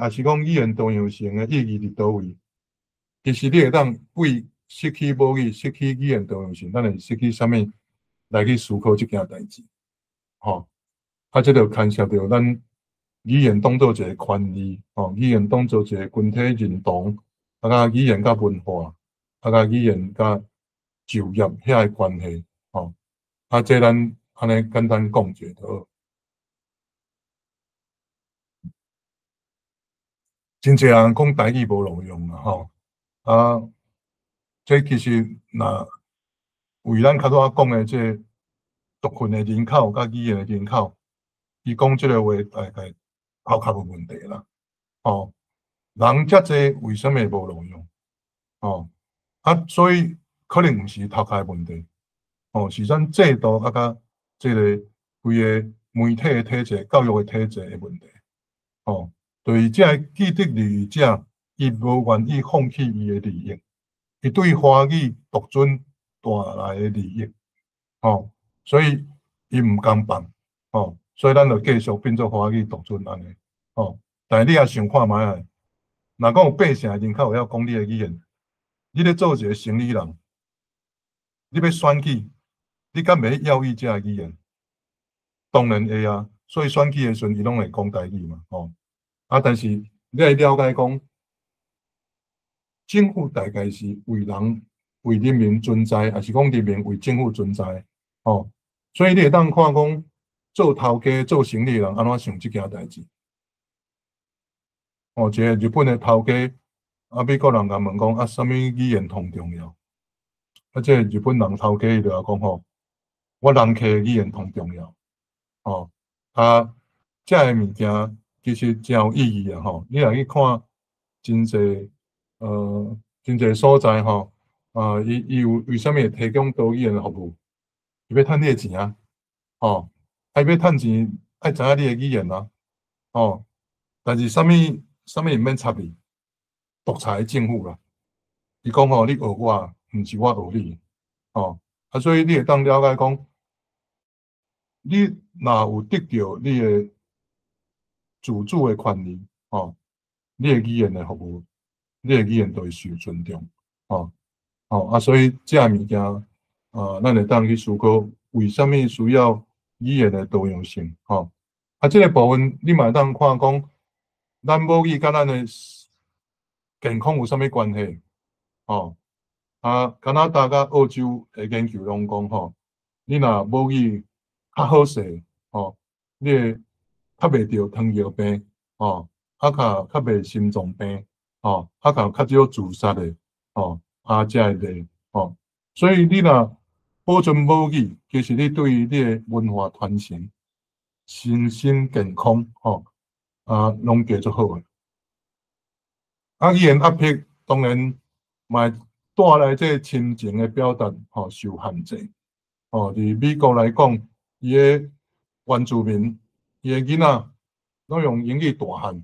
也是讲语言多样性的意义伫倒位？其实你会当为失去母语、失去语言多样性，咱会失去啥物来去思考即件代志。这就牵涉到咱语言当做一个权利，语言当做一个群体认同，语言甲文化，语言甲就业遐个关系。这咱安尼简单讲者就好。真侪人讲台语无路用啦，这其实若为咱较早讲的这族群的人口甲语言的人口，伊讲即个话大概较无问题啦。人遮济为什么无路用？所以可能毋是头壳的问题。是咱制度甲即个规个媒体的体制、教育的体制的问题。对这既得利益者，伊无愿意放弃伊的利益，伊对华语独尊带来的利益。所以伊毋甘放。所以咱就继续变做华语独尊安尼。但你也想看觅下，若讲有8成人口会晓讲你的语言，你咧做一个生意人，你要选举，你敢袂要伊遮语言？当然会啊。所以选举的时阵，伊拢会讲台语嘛。但是你要了解讲，政府大概是为人民存在，还是讲人民为政府存在？所以你会当看讲，做头家、做生意人安怎想即件代志？一个日本的头家，美国人甲问讲啥物语言通重要？这个日本人头家伊就讲我人客语言通重要。这个物件其实真有意义啊！你若去看真侪所在伊有为什么会提供多语言的服务？伊要趁你的钱啊！要趁钱，爱知影你的语言啊！但是啥物毋免插你，独裁政府啦！伊讲你学我，毋是我学你。所以你会当了解讲，你若有得到你的自主的权利，你的语言的服务，你的语言都会受尊重。所以这物件，咱会当去思考，为什么需要语言的多样性？这个部分你嘛会当看讲，咱母语甲咱的健康有啥物关系？加拿大甲澳洲的研究拢讲你若母语较好势，你会较袂着糖尿病，较袂心脏病，较少自杀的，遮个类，所以你若保存母语，其实你对你的文化传承、身心健康，拢加足好诶。语言压迫当然嘛带来这亲情的表达，受限制。伫美国来讲，伊的原住民，伊的囡仔拢用英语大汉，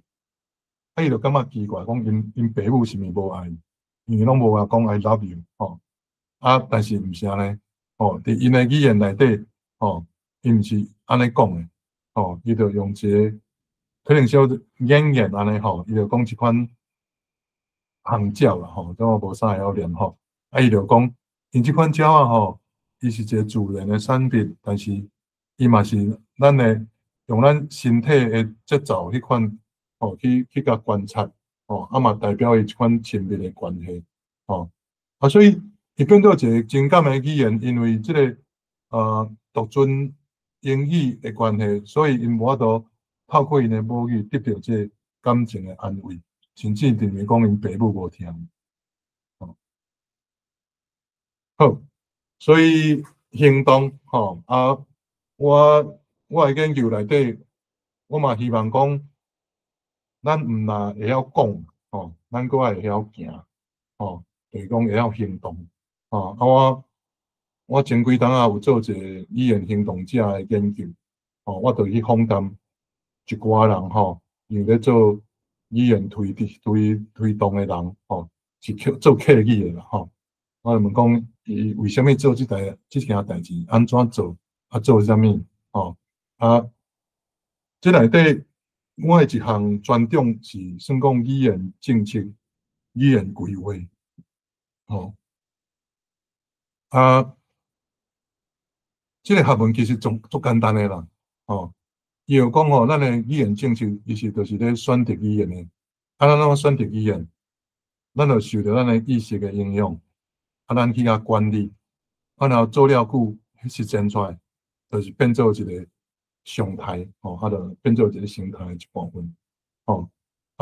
伊就感觉奇怪，讲因爸母是毋是无爱，因为拢无话讲 I love you，但是毋是安尼，伫因的语言内底，伊毋是安尼讲的，伊就用一个可能小言安尼，伊就讲一款行鸟啦，咁我无啥会晓念伊就讲，因即款鸟伊是一个自然的产品，但是伊嘛是咱的用咱身体的节奏迄款，去甲观察，嘛代表伊一款亲密的关系，所以伊变做一个情感的语言，因为即个独尊英语的关系，所以因无法度透过因的母语得到即个感情的安慰。甚至认为讲因爸母无听，好，所以行动，我的研究内底，我嘛希望讲，咱毋但会晓讲，咱搁会晓行，就是讲会晓行动，我前几当有做一个语言行动者的研究，我就去访谈一寡人，因咧做语言推动的人，是做客语的啦，我就问讲，伊为虾米做即件代志，安怎做，做虾米，即内底我的一项专长是算讲语言政策、语言规划，即个学问其实足简单的啦，伊就讲咱的语言政策，其实就是咧选择语言的。咱怎选择语言？咱就受到咱的意识的影响，咱去甲管理，然后做了久，实践出来，就是变做一个常态，就变做一个生态的一部分，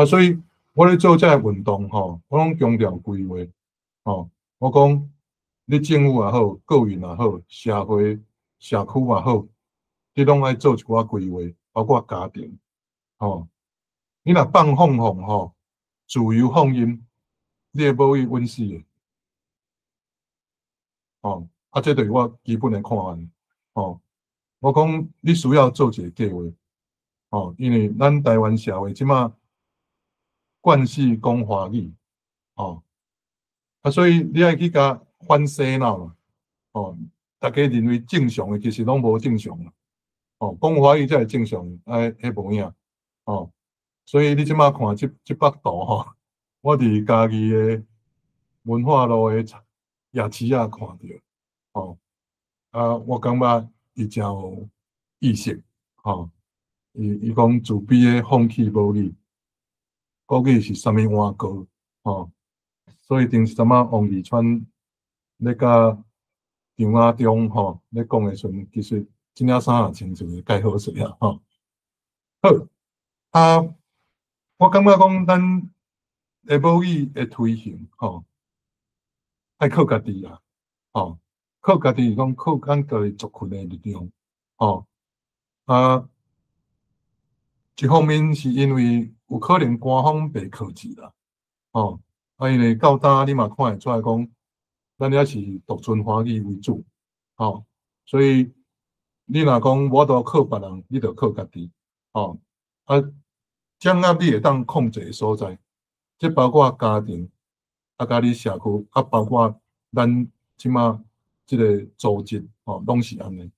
所以我咧做这个运动，我拢强调规划，我讲你政府也好，个人也好，社会社区也好。你拢爱做一寡规划，包括家庭，你若放自由放音，你会无去稳死的，这就是我基本的看法，我讲你需要做一个计划，因为咱台湾社会即马惯势讲华语，所以你爱去甲反洗脑嘛，大家认为正常的，其实拢无正常啦。讲华语才会正常，迄无影，所以你即马看即幅图我伫家己的文化路的夜市看到，我感觉伊真有意识，伊讲自卑的放弃母语，国语是啥物碗糕，所以顶是啥物王义川咧甲张亚中咧讲的时阵，其实。真正衫也穿就是介好势啊！好，我感觉讲咱的母语的推行，爱靠家己啦，靠家己讲靠咱家己族群的力量，一方面是因为有可能官方袂克制啦，因为到呾你嘛看会出来讲，咱也是独尊华语为主，所以。你若讲我都靠别人，你就靠家己，掌握你会当控制的所在，即包括家庭，甲你社区，包括咱即马即个组织，拢是安尼，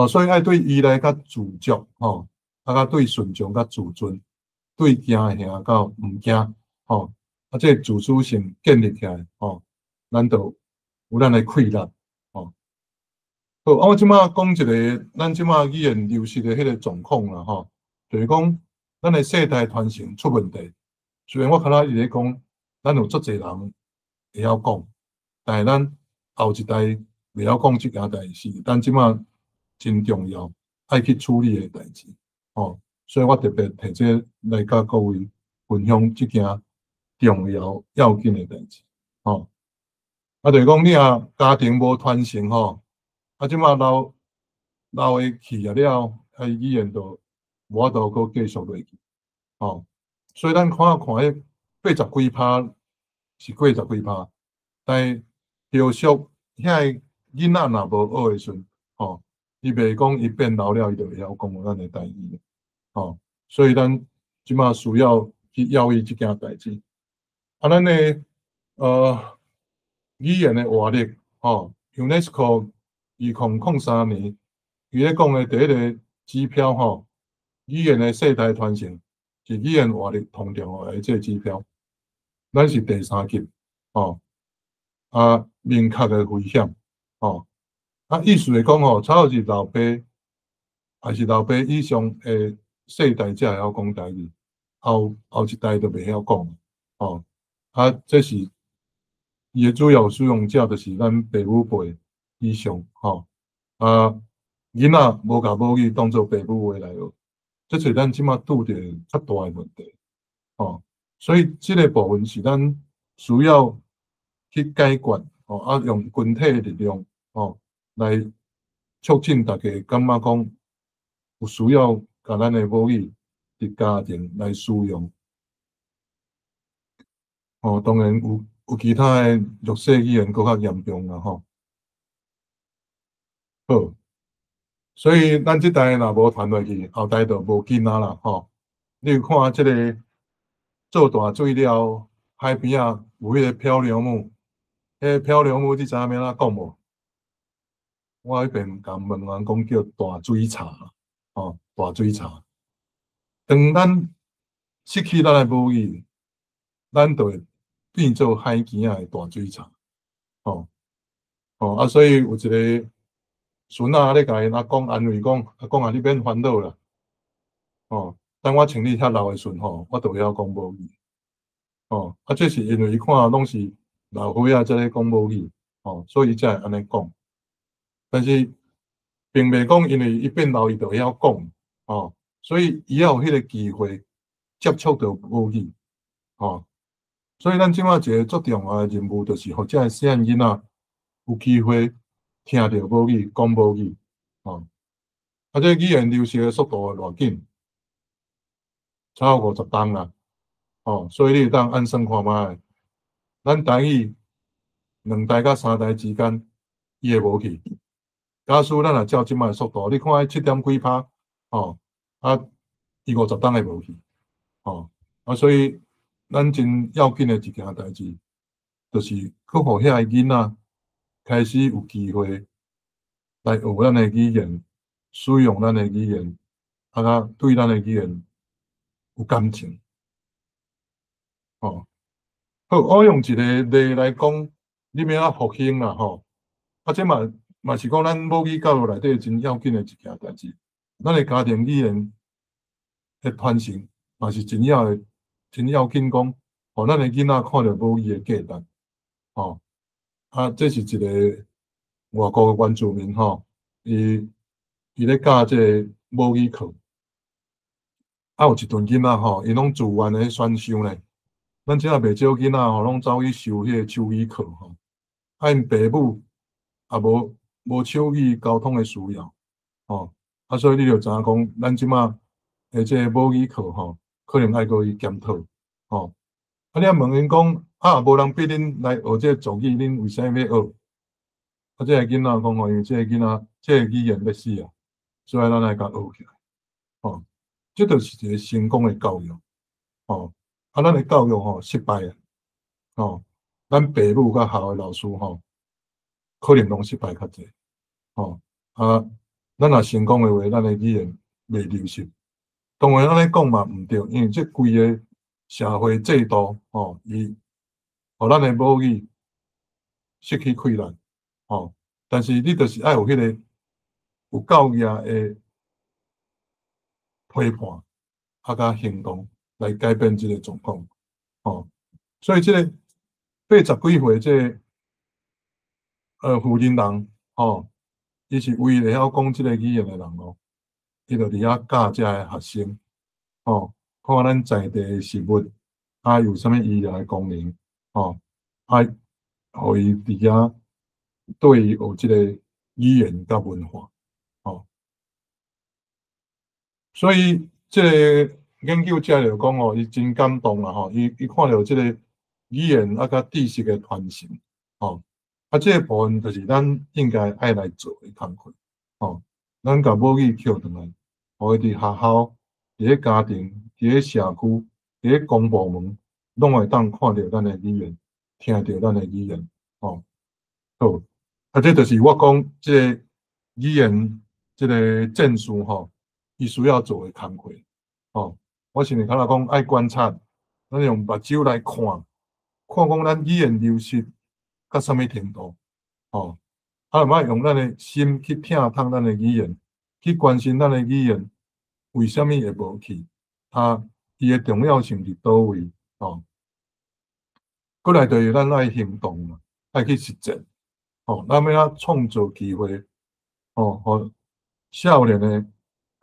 所以爱对依赖甲自足，甲对顺从甲自尊，对惊吓到毋惊，即自主性建立起来，咱就有咱的气力。好，我即马讲一个，咱即马语言流失的迄个状况啦，就是讲，咱的世代传承出问题。虽然我看到伊咧讲，咱有足侪人会晓讲，但是咱后一代袂晓讲即件代志，咱即马真重要，爱去处理的代志。所以我特别提这来甲各位分享即件重要要紧的代志。就是讲你啊家庭无传承吼，即马老诶去了，语言就无法度搁继续落去，所以咱看迄80几%是80几%，但是后续遐囡仔若无学诶时阵，伊袂讲伊变老了，伊就会晓讲咱诶台语，所以咱即马需要去教育即件代志。咱诶语言诶活力，UNESCO 2003年伊咧讲诶第一个指标语言诶世代传承是语言活力通重要诶即个指标，咱是第3级，明确诶危险，意思是讲差不多是老爸还是老爸以上诶世代才会晓讲台语，后一代都袂晓讲，这是伊诶主要使用者，就是咱父母辈以上，囡仔无甲母语当做父母话来学，这是咱即马拄着较大诶问题，所以即个部分是咱需要去解决，用群体诶力量，来促进大家感觉讲有需要甲咱诶母语伫家庭来使用。当然有其他诶弱势语言搁较严重啦，好，所以咱即代若无传落去，后代就无囡仔啦，你有看即个做大水了，海边啊有迄个漂流木，迄个漂流木你知影要怎讲无？我迄边甲问人讲叫大水叉，大水叉。当咱失去咱诶母语，咱就会变做海边仔诶大水叉，所以有一个孙仔咧甲因阿公安慰讲，阿公啊，你免烦恼啦，等我像你遐老诶时阵我就会晓讲母语，这是因为伊看拢是老岁仔才咧讲母语，所以伊才会安尼讲。但是并袂讲因为伊变老伊就会晓讲，所以伊要有迄个机会接触到母语，所以咱即马一个最重要诶任务，就是互遮个细汉囡仔有机会听到母语、讲母语，这语言流失诶速度会偌紧，差不多50冬啦，所以你会当按算看觅，咱台语2代到3代之间，伊会无去。假使咱若照即摆速度，你看迄7点几%，伊50冬会无去，所以咱真要紧诶一件代志，就是去互遐个囡仔开始有机会来学咱诶语言，使用咱诶语言，甲对咱诶语言有感情，好，我用一个例来讲，你要复兴啦，这嘛是讲咱母语教育内底真要紧诶一件代志，咱诶家庭语言诶传承嘛是真要紧，讲，互咱诶囡仔看到母语诶价值，这是一个外国诶原住民伊咧教这个母语课，有一顿囡仔伊拢自愿诶选修咧，咱即下袂少囡仔拢走去修迄个手语课因父母也无手语沟通诶需要，所以你就知影讲，咱即马诶这个母语课可能爱搁去检讨，你啊问因讲，无人逼恁来学这个族语，恁为啥物要学？这个囡仔讲因为这个囡仔这个语言要死啊，所以咱来甲学起来，这就是一个成功的教育，咱的教育失败啊，咱父母甲校的老师可能拢失败较济，咱若成功的话，咱的语言袂流失。当然，安尼讲嘛毋对，因为这规个社会制度伊互咱的母语失去气力，但是你就是爱有迄个有教育的批判，甲行动来改变这个状况，所以这个80几岁这妇人人，伊是唯一会晓讲这个语言的人伊就伫遐教遮的学生，看咱在地的食物有啥物医疗的功能，互伊伫遐对伊学即个语言甲文化，所以即个研究者就讲伊真感动啦伊看到即个语言甲知识的传承，即个部分就是咱应该爱来做的工课，咱甲母语捡转来，互伊伫学校、伫咧家庭、伫咧社区、伫咧公部门，拢会当看到咱的语言，听到咱的语言，好，这就是我讲即个语言即个证书伊需要做的工课，我是较讲爱观察，咱用目睭来看讲咱语言流失到什么程度，毋爱用咱的心去听透咱的语言，去关心咱的语言为什么会无去，伊的重要性伫倒位，过来就是咱爱行动嘛，爱去实践，咱要创造机会，互少年的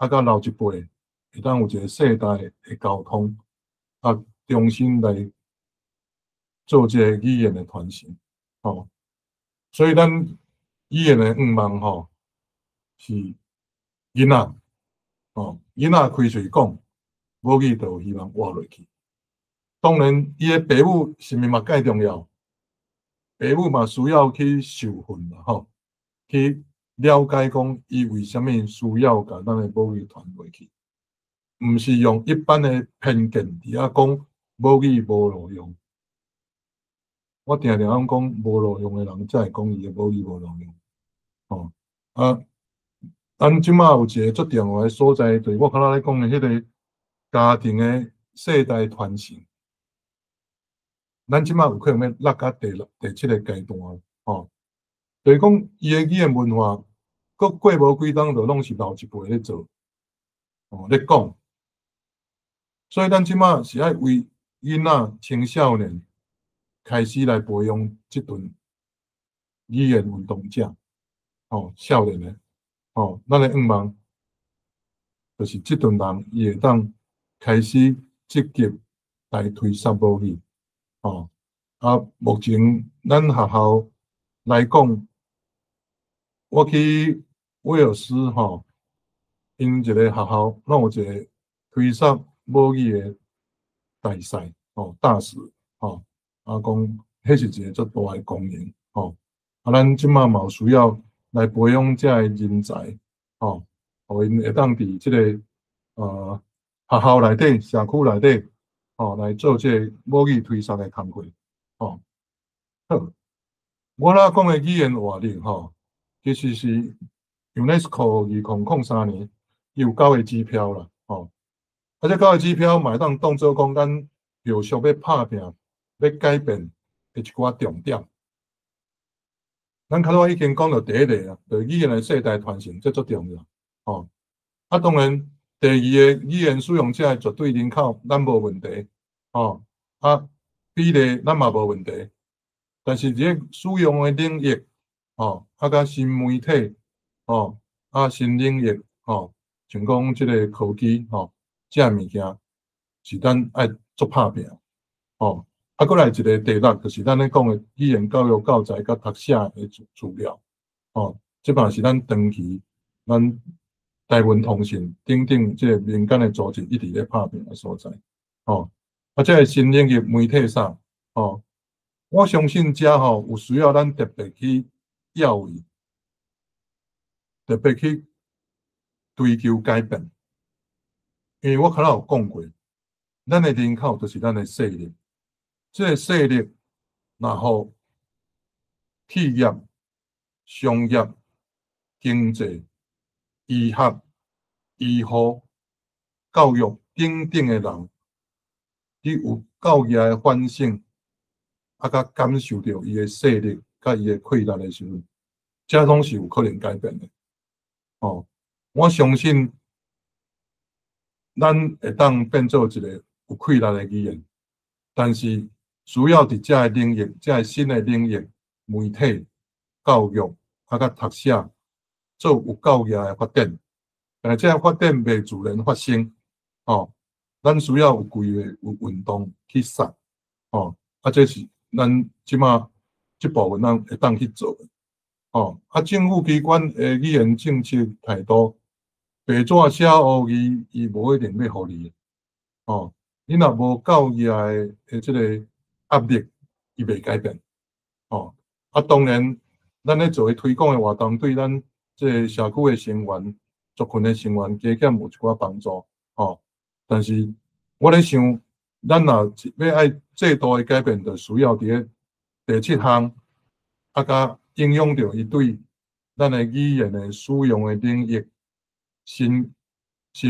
甲老一辈会当有一个世代的沟通，重新来做这个语言的传承，所以咱语言的愿望是囡仔，囡仔开嘴讲，母语就有希望活落去。当然，伊的爸母是咪嘛介重要？爸母嘛需要去受训啦，去了解讲伊为什么需要把咱的母语传落去，毋是用一般的偏见伫遐讲母语无路用。我常常讲无路用的人，才会讲伊的母语无路用。咱即马有一个足重要的所在，就是我刚才咧讲的迄个家庭的世代传承。咱即马有可能要落到第7个阶段，就是讲伊的语言文化，过无几冬就拢是老一辈咧做，咧讲。所以咱即马是爱为囡仔、青少年开始来培养即阵语言运动者，少年的，咱的愿望就是即阵人伊会当开始积极来推广母语。目前咱学校来讲，我去威尔斯因一个学校拢有一个推广母语的大赛大使讲迄是一个足大的功能咱即马嘛有需要来培养这个人才互因会当伫即个学校内底、社区内底来做这个母语推广的工作。好，我啦讲的语言活力其实是 UNESCO 2003年有9个指标啦，这9个指标嘛会当当做讲咱后续要拍拼、要改变的一寡重点。咱较早已经讲到第一个就是语言的世代传承，这足重要。当然第二个语言使用者绝对人口咱无问题，比例咱嘛无问题，但是这使用的领域，甲新媒体，新领域，像讲即个科技，这物件是咱爱做拍拼，过来一个第6就是咱咧讲的语言教育教材甲读写的资料，即嘛是咱长期咱台湾通讯等等即个民间的组织一直咧拍拼的所在，这个新领域媒体上，我相信遮有需要咱特别去要伊，特别去追求改变。因为我刚才有讲过，咱的人口就是咱的势力，这个势力然后企业、商业、经济、医学、医护、教育等等的人。伊有教育的反省，甲感受到伊的势力，甲伊的溃力的时阵，这拢是有可能改变的。我相信咱会当变做一个有溃力的语言，但是需要伫这个领域、这个新的领域，媒体、教育甲读写做有教育的发展，但是这个发展未自然发生，咱需要有规划、有运动去杀，这是咱即马即部分咱会当去做。哦，啊，政府机关的语言政策态度，白纸写乌字，伊无一定要互你。哦，你若无教育的即个压力，伊袂改变。哦，啊，当然，咱咧做推广的活动，对咱即个社区的成员、族群的成员加减有一寡帮助。哦，但是我咧想，咱若要爱制度的改变，就需要伫咧第七项，啊，甲影响到伊对咱的语言的使用的领域、新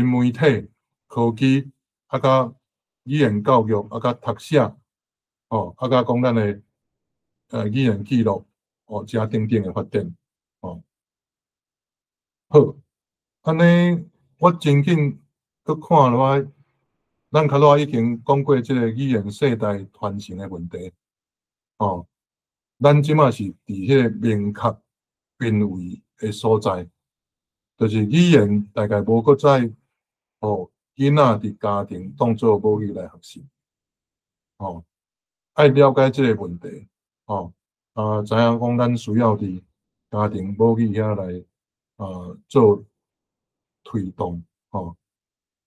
媒体、科技，啊，甲语言教育，啊，甲读写，哦，啊，甲讲咱的语言记录，哦，加等等的发展，哦，好，安尼我真紧去看落来，咱较早已经讲过即个语言世代传承的问题，哦，咱即马是伫迄个明确定位的所在，就是语言大概无搁再哦，囡仔伫家庭当做母语来学习，哦，爱了解即个问题，哦，知影讲咱需要伫家庭母语遐来做推动，哦，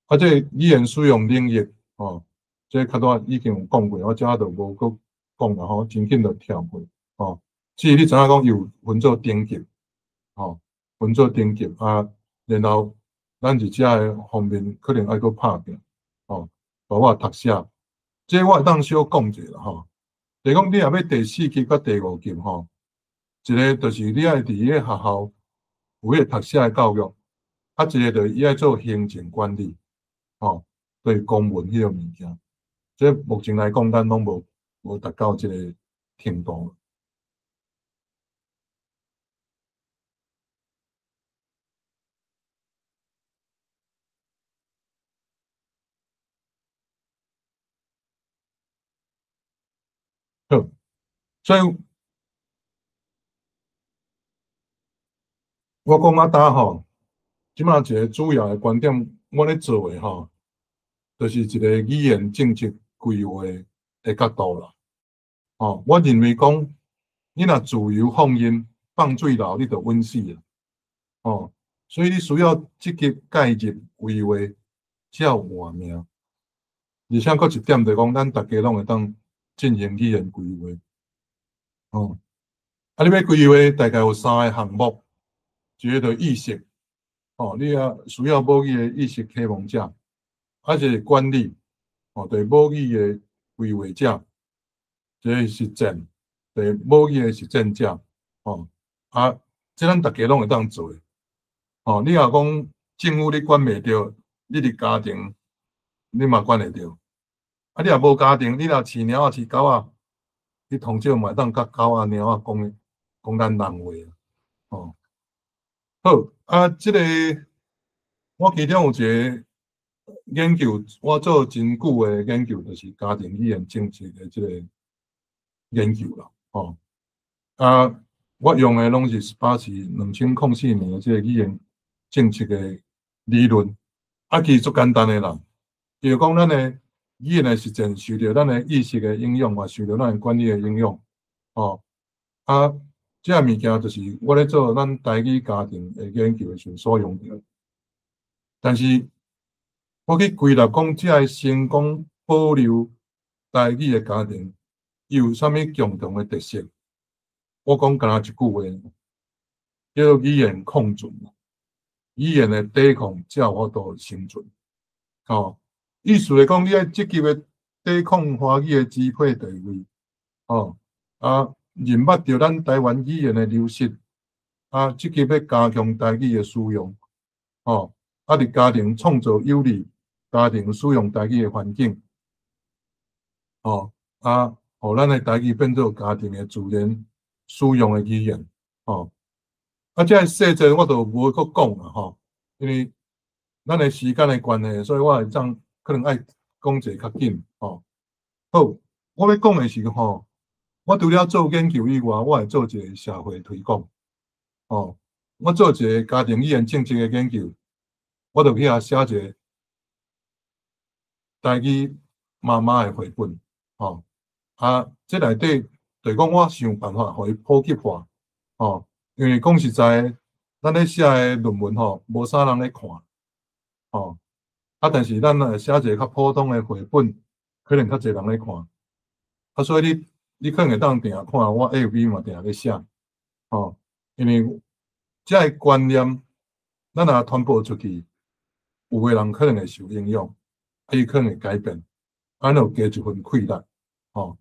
啊，这语言使用领域，哦，这较早已经有讲过，我遮就无搁讲啦，吼，真紧就跳过，哦，至于你知影讲有分做等级，哦，分做等级啊，然后咱伫遮的方面可能爱搁拍拼，哦，包括读写，这我会当小讲者啦，吼，就是讲你若要第四级甲第五级，吼，一个就是你爱伫迄个学校有迄个读写的教育，啊，一个就是伊爱做行政管理，吼，对公文迄个物件，这目前来讲，咱拢无达到即个程度。好，所以我讲啊，呾吼，即马一个主要的观点，我咧做的吼，就是一个语言政策规划的角度啦。哦，我认为讲，你若自由放任放水流，你就稳死啦。哦，所以你需要积极介入规划，才有活命。而且，佫一点就讲，咱大家拢会当进行语言规划。哦，啊，你要规划大概有3个项目，一个就意识，哦，你也需要母语的意识启蒙者，啊，一个管理，哦，对母语的规划者，一个实践，对母语的实践者，哦，啊，这咱大家拢会当做的。哦，你若讲政府你管袂着，你伫家庭你嘛管会着。啊，你若无家庭，你若饲猫啊、饲狗啊，你通少嘛会当甲狗啊、猫啊讲咱人话啊。哦，好啊，即个我其中有一个研究，我做真久的研究，就是家庭语言政策的即个研究啦。哦，啊，我用的拢是2004年的即个语言政策的理论，啊，其实足简单的啦，就是讲咱的语言的实践受到咱的意识的影响，嘛受到咱的管理的影响。哦，啊，这物件就是我咧做咱台语家庭的研究的时所用到。但是我去归纳讲，这个成功保留台语的家庭，有啥物共同的特色？我讲干那一句话，叫做语言抗存，语言的抵抗才有法度生存。哦，意思是讲，你要积极的抵抗华语的支配地位。哦，啊，认捌着咱台湾语言的流失，啊，积极要加强台语的使用。哦，啊，伫家庭创造有利家庭使用台语的环境。哦，啊，互咱的台语变做家庭的自然使用的语言。哦，啊，这细节我就无搁讲啦，吼，因为咱的时间的关系，所以我会当可能爱讲者较紧。哦，好，我要讲的是吼，我除了做研究以外，我会做一个社会推广。哦，我做一个家庭语言政策的研究，我就去遐写一个台语妈妈的绘本。哦，啊，这内底就是讲我想办法互伊普及化，吼，因为讲实在，咱咧写诶论文吼，无啥人咧看，吼，但是咱若写一个较普通诶绘本，可能较侪人咧看，所以你可能会当定看我 FB 嘛定咧写，吼，因为这个观念，咱若传播出去，有诶人可能会受影响，伊可能会改变，安有加一份气力，吼。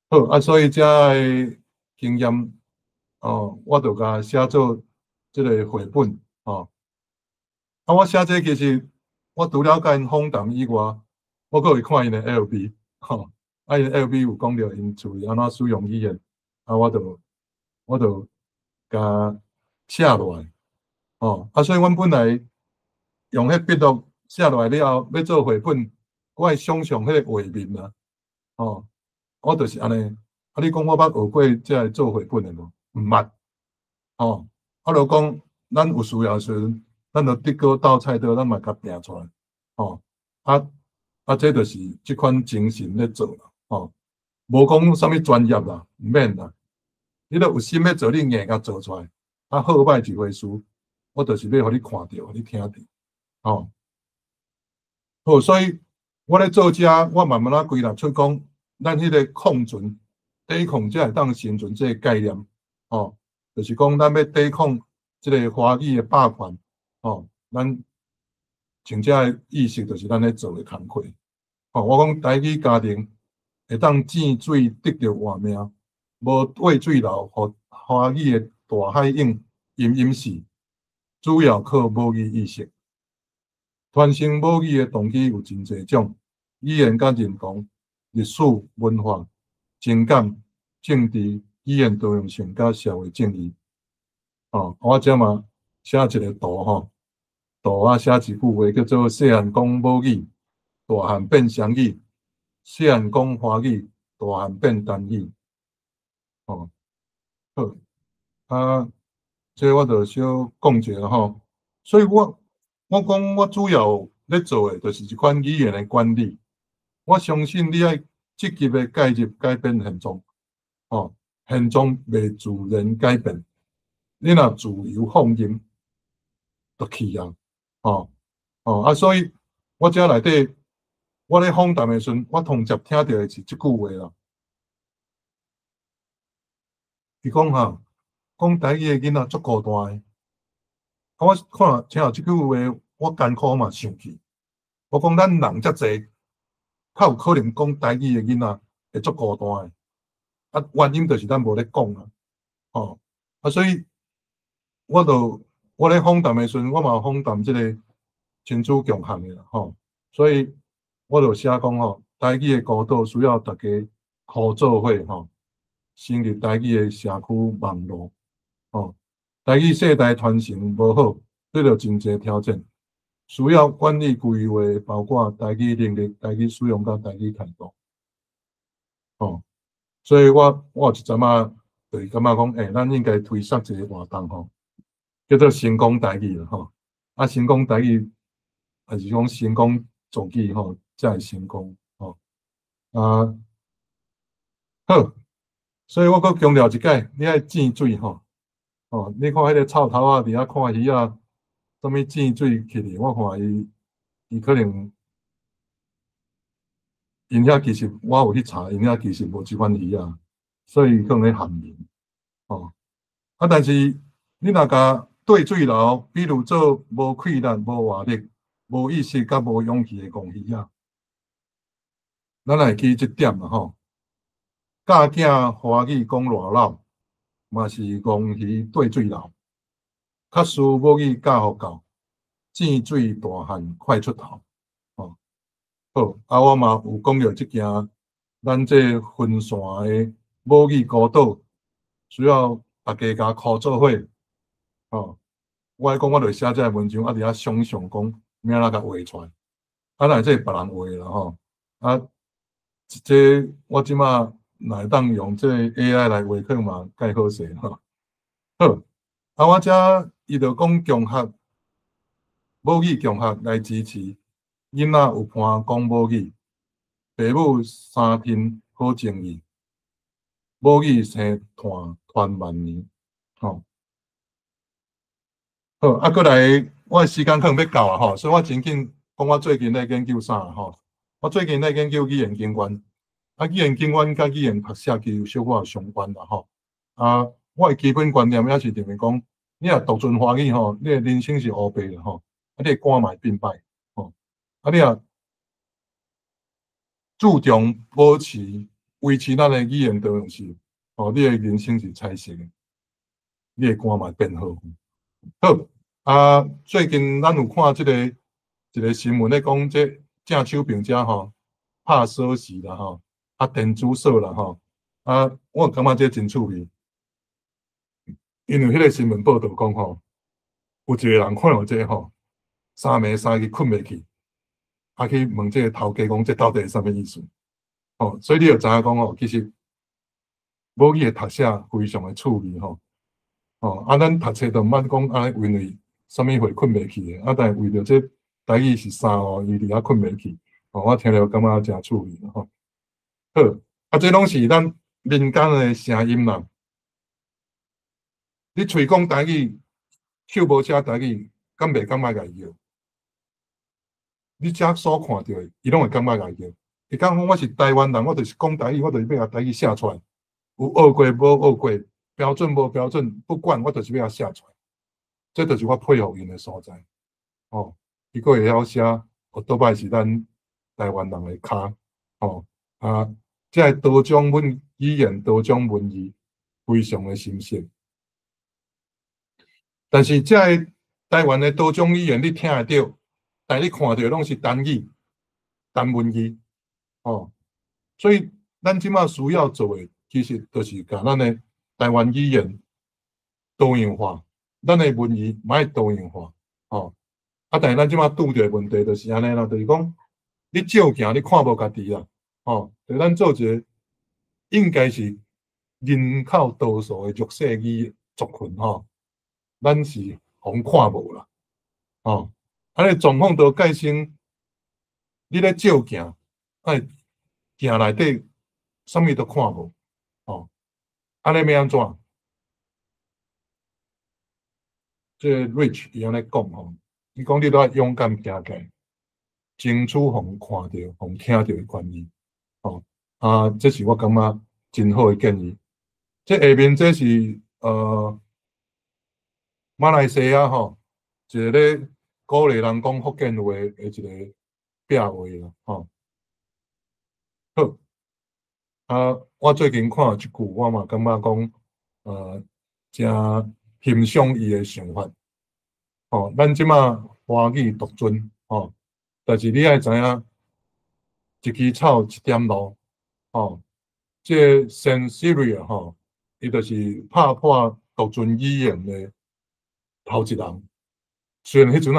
好所以遮个经验，我就甲写做即个绘本，我写这其实我除了甲因访谈以外，我阁会看因的 LB，因 LB 有讲到因厝里安怎使用语言，我就甲写落来，所以阮本来用迄笔录写落来了后，要做绘本，我会想象迄个画面啊，我就是安尼。你讲我捌学过才会做绘本的无？毋捌。就讲咱有需要时阵，咱就得个倒菜刀，咱嘛甲拼出来。这就是即款精神咧做啦。无讲啥物专业啦，毋免啦。你若有心要做，你硬甲做出来。好歹一回事，我就是要互你看到，互你听到。好，所以我咧做遮，我慢慢仔归纳出讲，咱迄个抗存。抵抗才会当生存这个概念，就是讲咱要抵抗这个华语的霸权，咱真正的意识就是咱咧做的工课，我讲台语家庭会当井水得着活命，无喂水流，互华语的大海涌淹死，主要靠母语意识。传承母语的动机有真侪种，语言甲认同、历史、文化。情感、政治、语言多样性、甲社会正义，我遮嘛写一个图图写一句话叫做“细汉讲母语，大汉变双语；细汉讲华语，大汉变单语。”好，这我就小讲者所以我讲我主要咧做的就是一款语言的管理。我相信你爱积极的介入改变现状，现状未自然改变，你若自由放任，就去啊，所以我遮内底，我咧访谈的时阵，我通常听到的是即句话啦。伊讲讲台语的囡仔足孤单的。我看听到即句话，我艰苦嘛想去。我讲咱人遮济。较有可能讲台语的囡仔会足孤单的，原因就是咱无咧讲所以我咧访谈的时阵，我嘛访谈即个亲子共学的啦所以我就写讲台语的孤岛需要大家合作伙成立台语的社区网络台语世代传承无好，对着真侪挑战。需要管理规划，包括台语能力、台语使用甲台语态度。所以我有一阵就是感觉讲，咱应该推设一个活动叫做成功台语啦成功台语还是讲成功造句才会成功好，所以我阁强调一解，你爱井水你看迄个臭头伫遐看鱼什物井水起哩？我看伊可能因遐其实我有去查，因遐其实无即款鱼所以可能咧含盐但是你若甲对水流，比如做无气力、无活力、无意识、甲无勇气的公鱼咱来记即点教囝华语讲偌老，嘛是公鱼对水流。较输母语教互到，井水大汉快出头。好，我嘛有讲到即件，咱这分散的母语孤岛，需要大家甲合作伙。我讲我著写这个文章，伫遐想象讲，明仔甲画出来。若这别人画啦这我即马会当用这 AI 来画课嘛，介好势好，我遮伊就讲共学，母语共学来支持囡仔有伴讲母语，父母三天好情谊。母语生传万年，吼。好，过来，我的时间可能要到啊，吼，所以我真紧讲我最近咧研究啥吼。我最近咧研究语言经验，语言经验甲语言读写其实有小可相关啦，吼。我的基本观念也是认为讲，你若独尊华语吼，你的人生是乌白的吼，你的肝嘛会变歹，吼。你若注重保持、维持咱的语言多样性，吼，你的人生是彩色的，你的肝嘛会变好。好，最近咱有看一个新闻咧，讲这正手病者吼，拍锁匙啦吼，电子锁啦吼，我感觉这真趣味，因为迄个新闻报道讲吼，有一个人看到这吼，三暝三更困袂去，去问这个头家讲，这到底是啥物意思？吼，所以你就知影讲吼，其实母语的读写非常的趣味吼。咱读册都毋捌讲因为啥物会困袂去的，但是为着这台语是啥伊伫遐困袂去，我听了感觉真趣味吼。好，这拢是咱民间的声音啦。你喙讲台语，手无写台语，敢袂感觉家己叫？你遮所看到的，伊拢会感觉家己叫。伊讲我是台湾人，我就是讲台语，我就是要甲台语写出来，有学过无学过，标准无标准，不管我就是要写出来。这就是我佩服因的所在。伊个会晓写，多半是咱台湾人的脚。这多种语言、多种文字，非常的深刻。但是这台湾的多种语言，你听得到，但你看到拢是单语、单文字。所以咱即马需要做的，其实就是把咱的台湾语言多元化，咱的文字嘛要多元化。但是咱即马拄着问题就是安尼啦，就是讲你照镜你看无家己啦。就咱做一个应该是人口多数的弱势语族群咱是互看无啦。安尼状况都改成你咧照镜，镜内底啥物都看无。安尼要安怎？这 Rich 伊安尼讲伊讲你都要勇敢行过来，争取互看到、互听到的权益。这是我感觉真好的建议。这下面这是马来西亚一个咧鼓励人讲福建话的一个壁画啦。好，我最近看一句，我嘛感觉讲真欣赏伊的想法。咱即马华语独尊但是你爱知影，一枝草一点露。这 Sansevieria 伊就是拍破独尊语言的头一人。虽然迄阵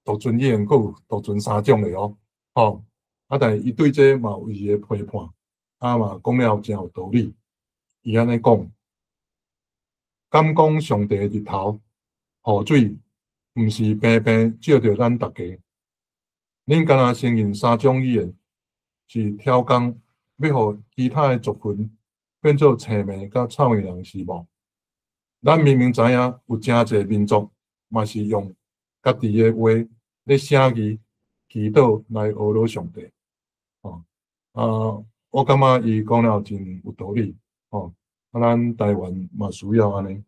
独尊语言佫有独尊三种的但是伊对这嘛有伊的批判，嘛讲了真有道理。伊安尼讲，敢讲上帝日头、雨水，毋是平平照着咱大家。恁敢若承认三种语言是挑工，要互其他的族群变做青眉甲草原人是无？咱明明知影有真侪民族嘛是用家己的话咧写字、祈祷来学罗上帝。我感觉伊讲了真有道理。咱台湾嘛需要安尼。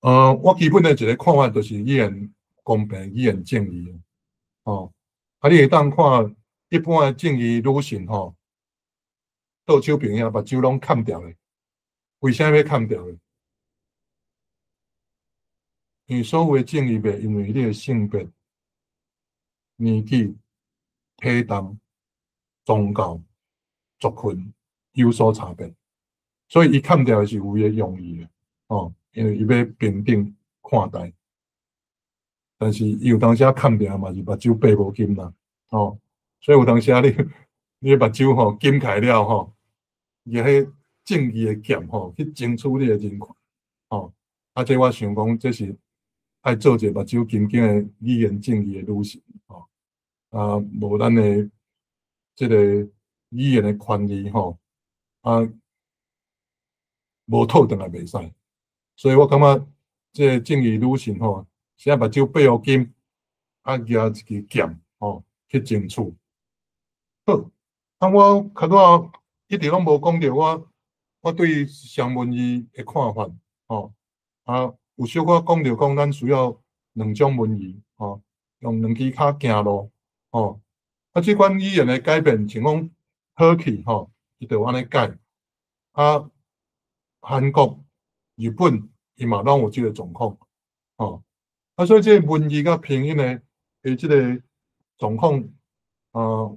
我基本的一个看法就是语言公平、语言正义。你会当看一般的正义女性倒手边遐目睭拢砍掉的，为啥要砍掉的？因为所谓正义袂因为你的性别、年纪、体重、宗教、族群有所差别，所以伊砍掉是有伊的用意的。因为伊要平等看待，但是伊有当时砍掉嘛是目睭拔无金啦。所以有当时你目睭金开了伊迄正义的剑去争取你的人权。这我想讲，这是爱做一个目睭金金的语言正义的女性。无咱的这个语言的权利无吐倒来袂使。所以我感觉这正义女性吼，现在目睭背后金，举一支剑去争取。好，我较早一直拢无讲到我对上文字的看法有小可讲到讲，咱需要两种文字用两支脚行路即款语言的改变，像讲好去伊就安尼改韩国、日本伊嘛拢有即个状况所以即个文字甲拼音的即个状况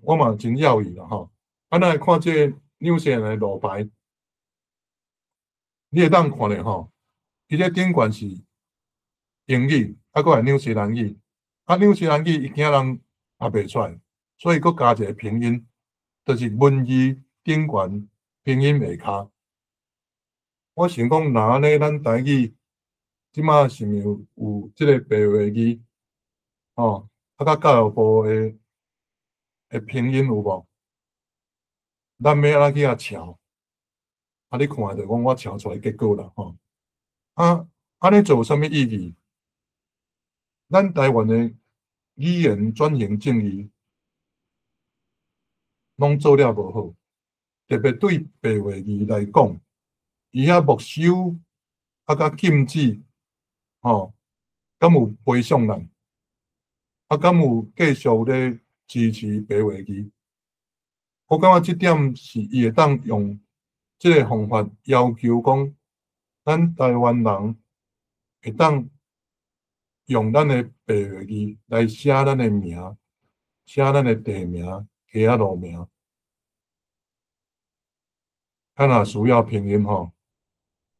我嘛真要意啦咱来看即个纽西兰的路牌，你会当看咧伊这顶悬是英语，搁来纽西兰语，纽西兰语伊惊人也袂出来，所以搁加一个拼音，就是文字顶悬拼音下骹。我想讲，若安尼咱台语即马是毋是有即个白话语甲教育部的拼音有无？咱要安怎去抄？你看着讲我抄出来结果啦安尼做有啥物意义？咱台湾的语言转型正义拢做了无好，特别对白话语来讲，伊遐没收甲禁止敢有陪上咱？敢有继续咧支持白话语？我感觉即点是伊会当用即个方法要求讲，咱台湾人会当用咱的白话语来写咱的名，写咱的地名、街仔路名。若需要拼音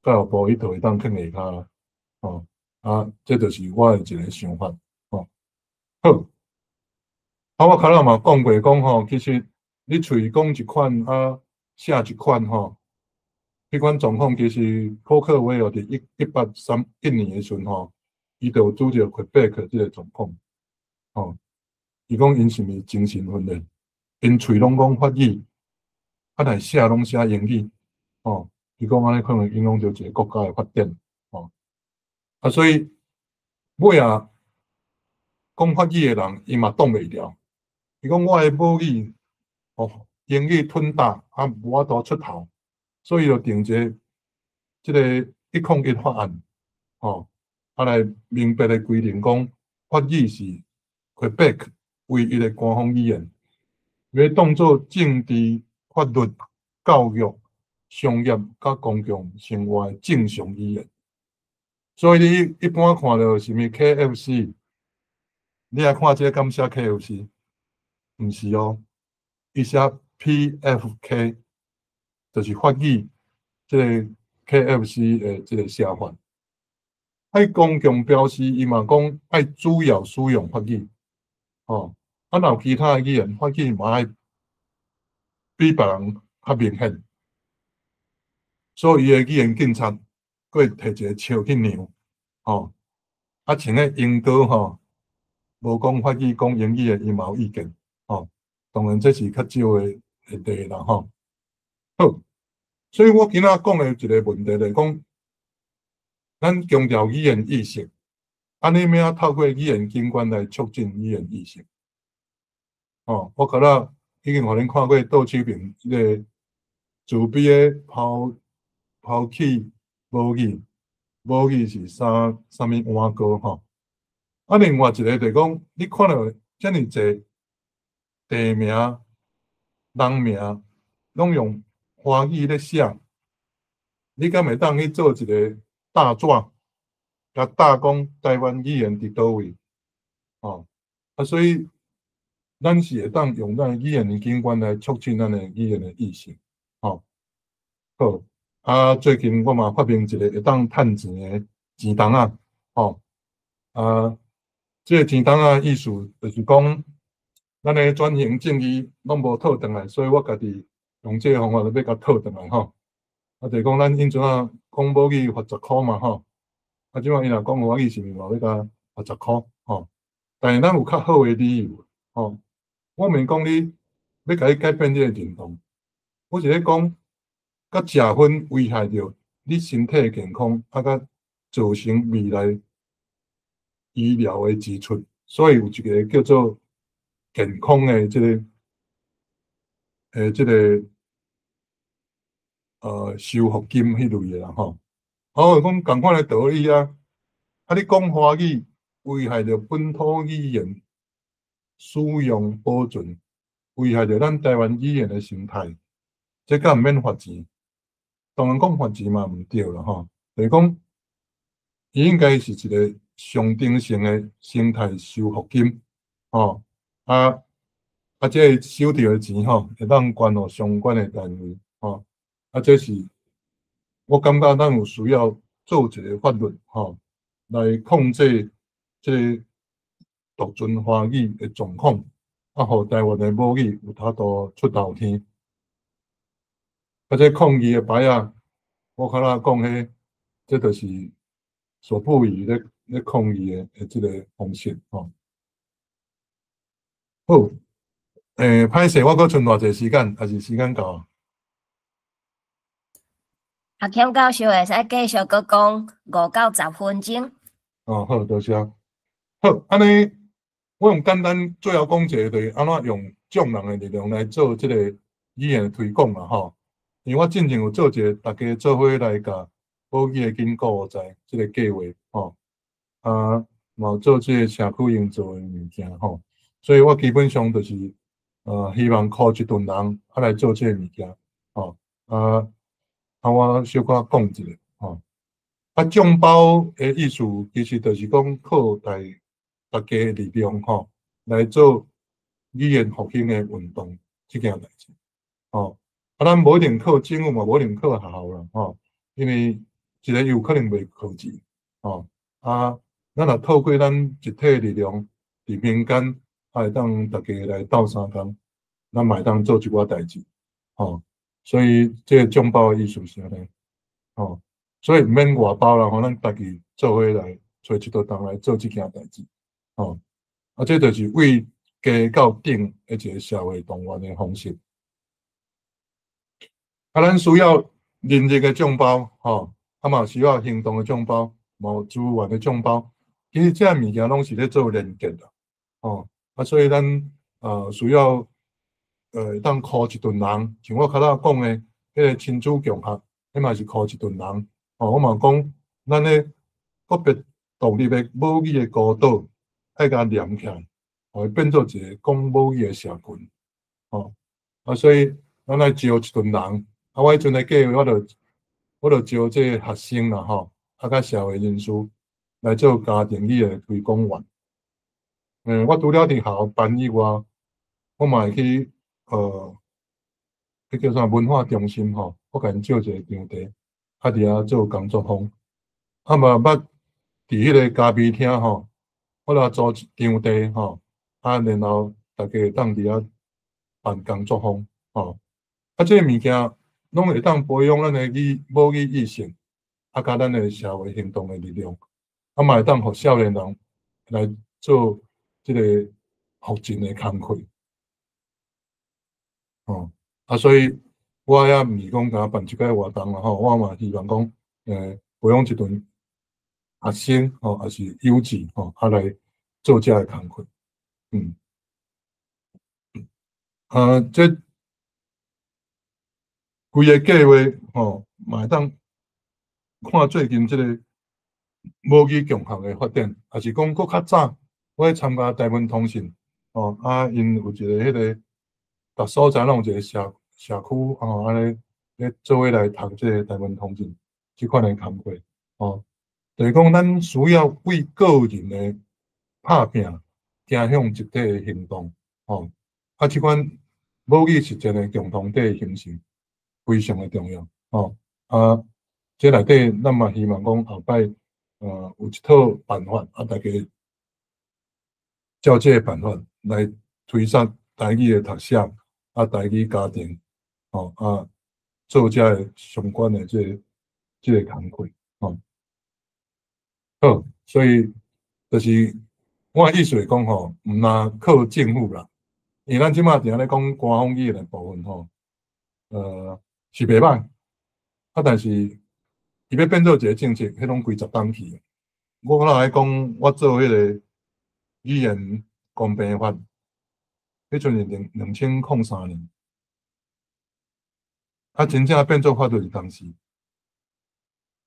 教育部伊就会当放下骹啦这就是我的一个想法好，我较早嘛讲过讲其实你喙讲一款写一款迄款状况其实普克维尔伫1831年的时阵伊就有拄着Quebec即个状况伊讲因是毋是精神分裂，因喙拢讲法语，来写拢写英语伊讲安尼可能影响着一个国家的发展所以尾讲法语的人伊嘛挡袂牢，伊讲我的母语英语吞大无法度出头，所以就定一个即个101法案来明白的规定讲法语是Quebec唯一的官方语言，要当作政治、法律、教育、商业甲公共生活的正常语言。所以你一般看到什么 KFC， 你来看这个敢写 KFC， 毋是伊写 PFK， 就是法语这个 KFC 的这个写法。公共标示伊嘛讲爱主要使用法语若有其他的语言，法语嘛爱比别人较明显。所以伊的语言警察佫会摕一个笑去量像个英国无讲法语讲英语的伊嘛有意见当然这是较少的议题啦好，所以我今仔讲的一个问题就是讲，咱强调语言意识，安尼要透过语言景观来促进语言意识我较早已经互恁看过杜秋平即个自卑的抛弃母语，母语是啥物碗糕另外一个就是讲，你看到遮尔济地名、人名，拢用华语咧写，你敢会当去做一个大纸，甲大讲台湾语言伫倒位所以咱是会当用咱语言的景观来促进咱的语言的意识好，最近我嘛发明一个会当趁钱的钱筒这个钱筒意思就是讲，咱的转型正义拢无套转来，所以我家己用这个方法就要甲套转来就是讲咱因阵讲母语罚10箍嘛即摆伊若讲华语是毋是嘛要甲罚10箍但是咱有较好的理由我毋是讲你要甲伊改变这个认同，我是咧讲，甲食薰危害着你身体健康，啊，甲造成未来医疗的支出，所以有一个叫做健康的这个修复金迄类的啦吼。我讲共款的道理啊，啊，你讲华语危害着本土语言使用保存，危害着咱台湾语言的生态，这敢毋免罚钱？当然讲罚钱嘛毋对啦吼，就是讲伊应该是一个象征性的生态修复金，吼啊这个收到的钱吼，会当捐互相关的单位，吼这是我感觉咱有需要做一个法律，吼来控制这独尊华语的状况，互台湾的母语有法度出头天。这抗议的牌啊，我看他讲这就是所不予咧抗议的这个方式吼。好，歹势，我阁剩偌济时间，还是时间到啊？阿谦教授会使继续阁讲5到10分钟。好，多谢。好，安尼我用简单最后讲一个，就是安怎用众人的力量来做这个语言的推广啦吼。因为我之前有做一个大家做伙来甲母语的紧固在这个计划吼，嘛做这个社区用做的物件吼，所以我基本上就是希望靠一群人来做这个物件吼，我小可讲一下吼。众包的意思其实就是讲靠大家的力量吼来做语言复兴的运动这件代志吼。咱无一定靠政府嘛，无一定靠学校啦吼，因为一个有可能袂靠钱吼。咱若透过咱集体力量伫民间，会当大家来斗相共，咱嘛会当做一寡代志吼。所以这个众包的意思是安尼吼。所以毋免外包啦，咱家己做伙来找一道档来做即件代志吼。这就是为家到顶的一个社会动员的方式。咱需要人力的众包吼，嘛需要行动的众包，无资源的众包。其实这物件拢是咧做连结的吼。所以咱需要当靠一群人，像我较早讲的迄个亲子共学，迄嘛是靠一群人。我嘛讲，咱咧个别独立的母语的孤岛，爱甲连起来，会变做一个讲母语的社群。所以咱来招一群人。我迄阵的计划，我就招这学生啦吼，甲社会人士来做家庭语的推广员。我除了伫学校办以外，我嘛会去迄叫啥文化中心吼，我甲因借一个场地，伫遐做工作坊。嘛捌伫迄个咖啡厅吼，我来租一场地吼，然后大家会当伫遐办工作坊吼。这个物件拢会当培养咱的母语意识，甲咱的社会行动的力量，嘛会当互少年人来做这个复振的工课。所以我也毋是讲甲办一个活动啦吼，我嘛希望讲，培养一群学生吼，还是幼稚吼，来做这个工课。这规个计划吼，嘛会当看最近这个母语共学的发展，还是讲搁较早，我参加台湾通信因有一个迄个逐所在拢有一个社区安尼咧做伙来读这个台湾通信即款的工课就是讲咱需要为个人的拍拼，走向集体的行动即款母语实践的共同体形成非常的重要这内底咱嘛希望讲后摆有一套办法大家照这个办法来推展台语的读写台语家庭做这个相关的这个工课好，所以就是我的意思是讲毋若靠政府啦，因为咱即马伫咧讲官方语言的部分是袂歹但是伊要变做一个政策，迄拢几十档去。我若来讲，我做迄个语言公平法，迄阵是2003年，啊，真正变做法律是当时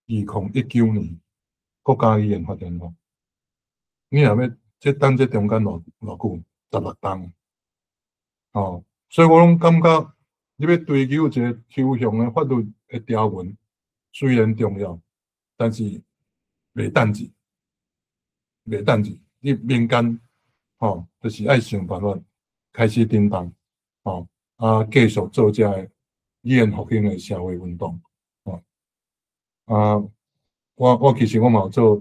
2019年国家语言发展法。你若要这等这中间偌久，16档，哦，所以我拢感觉你要追求一个抽象的法律的条文，虽然重要，但是袂等志，袂等志，你民间吼，就是爱想办法开始振动，吼，继续做这个语言复兴的社会运动，吼，我其实我嘛有做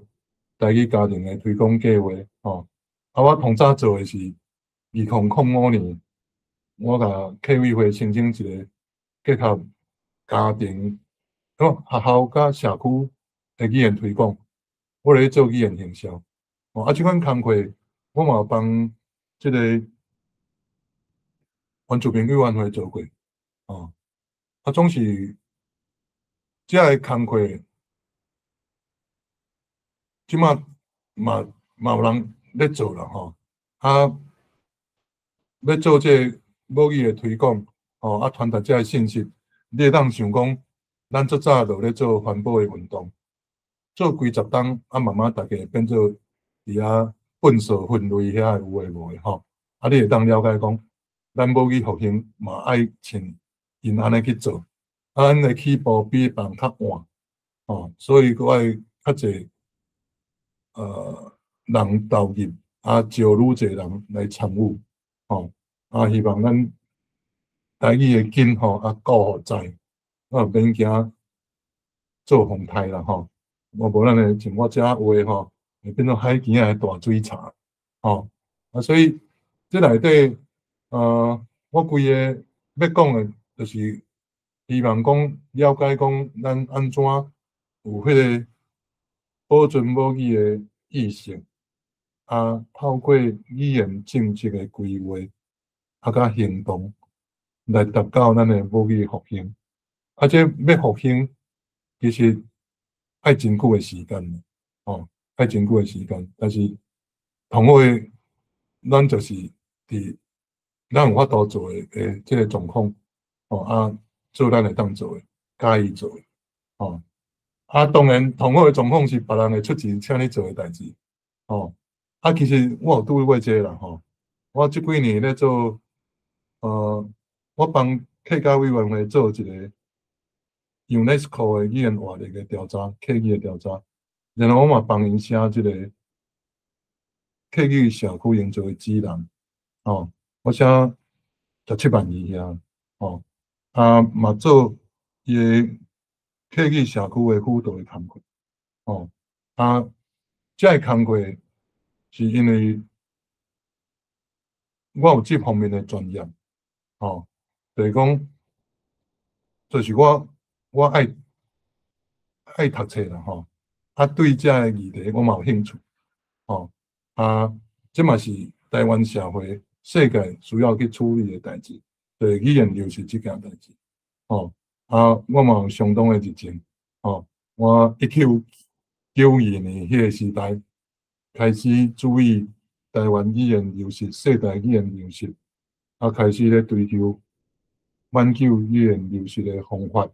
台语家庭的推广计划，吼，我同早做的是2005年，我甲客委会申请一个结合家庭、学校甲社区的语言推广，我咧做语言营销。即款工课我嘛帮即个原住民委员会做过，总是即个工课，即马嘛有人咧做啦，要做这个母语的推广，传达这个信息，你会当想讲，咱最早就咧做环保的运动，做几十档，慢慢大家变做伫遐粪扫分类遐有诶无诶你会当了解讲，咱母语复兴嘛爱像因安尼去做，咱诶起步比别人较晚，所以佫爱较济人投入，招愈济人来参与，希望咱台语会紧顾互在，免惊做风台啦无咱诶像我遮话会变做海边诶大水槽，所以这内底我规个要讲诶，就是希望讲了解讲咱安怎有迄个保存母语诶意识，透过语言政策诶规划，甲行动来达到咱诶母语复兴。这要复兴，其实爱真久诶时间，爱真久诶时间。但是同好诶，咱就是伫咱有法度做诶即个状况，做咱会当做诶，介意做诶，当然同好诶状况是别人会出钱请你做诶代志，其实我有拄过这啦，我即几年咧做，我帮客家委员会做一个 UNESCO 的语言活力的调查，客语的调查，然后我嘛帮因写即个客语社区营造的指南，我写17万字遐，嘛做伊个客语社区的辅导的工作，这个工作是因为我有这方面的专业，就是讲，就是我爱读册啦，对这个议题我嘛有兴趣，这嘛是台湾社会、世界需要去处理的代志，就是语言流失这件代志，我嘛有相当的热情，我1992年迄个时代开始注意台湾语言流失、世代语言流失，开始咧追求挽救语言流失的方法。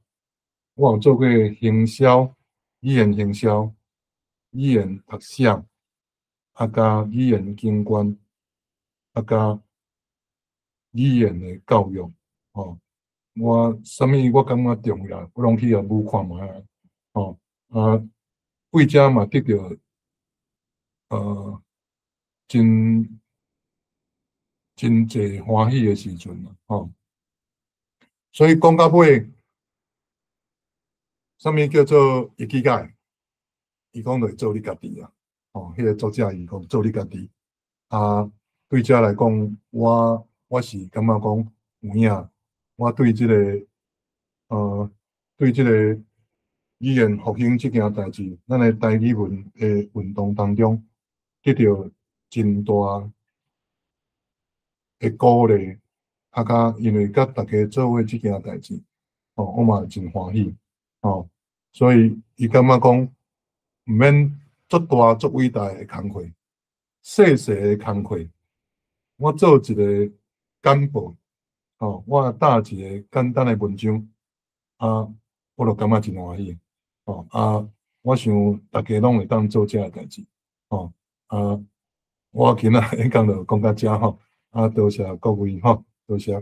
我有做过行销、语言行销、语言读写，加语言景观，加语言的教育，什么我感觉重要，我拢去学武看卖，为遮嘛得到真济欢喜的时阵所以讲到尾，什么叫做一气界？伊讲就是做你家己啊，迄个作者伊讲做你家己。对遮来讲，我是感觉讲有影，我对即个对即个语言复兴即件代志，咱的台语文的运动当中，得到真大的鼓励，因为甲大家做伙即件代志，我嘛真欢喜，所以伊感觉讲毋免足大足伟大诶工课，细细诶工课，我做一个简报，吼，我打一个简单诶文章，啊，我就感觉真欢喜，吼我想大家拢会当做遮个代志，吼啊，我今仔演讲就讲到遮吼，多谢各位吼，多谢。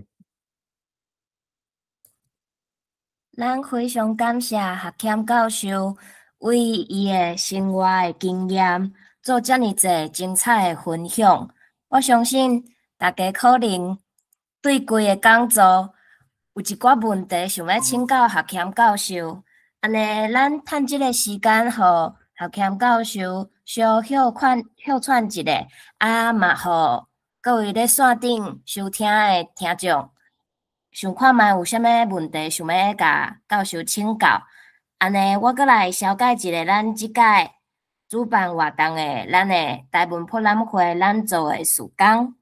咱非常感谢学谦教授为伊的生活的经验做遮尔济精彩的分享。我相信大家可能对规个讲座有一寡问题想要请教学谦教授，安尼咱趁即个时间，互学谦教授小休喘一下，嘛互各位咧线顶收听的听众。想看觅有啥物问题想要甲教授请教，安尼我阁来小解一下咱即届主办活动的咱的台文博览会咱做的事工。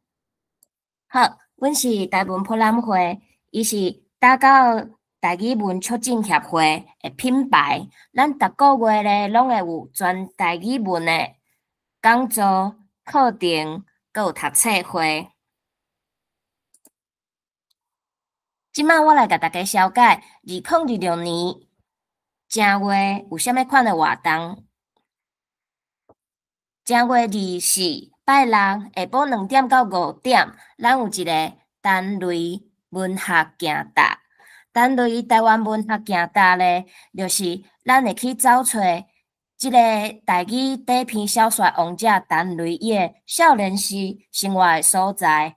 好，阮是台文博览会，伊是打到台语文促进协会的品牌，咱逐个月咧拢会有全台语文的讲座、课程，阁有读册会。即摆我来甲大家小解2026年正月有啥物款的活动。正月24拜六下晡2点到5点，咱有一个陈雷文学行踏。陈雷台湾文学行踏咧，就是咱会去找找即个台语第一篇小说王者陈雷伊的少年时生活的所在，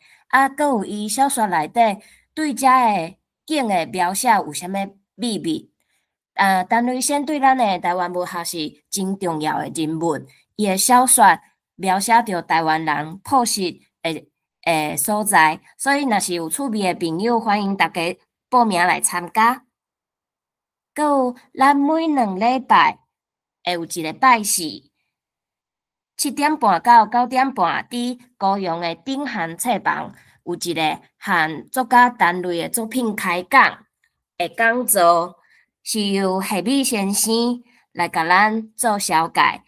阁有伊小说内底对遮个景的描写有啥物秘密？陈雷先对咱的台湾文学是真重要的人物，伊的小说描写着台湾人朴实的所在，所以若是有趣味的朋友，欢迎大家报名来参加。阁有咱每2礼拜会有一个拜四，7点半到9点半，伫高雄的鼎汉册房有一个和作家陈雷的作品开讲的讲座，是由谢美先生来甲咱做小解。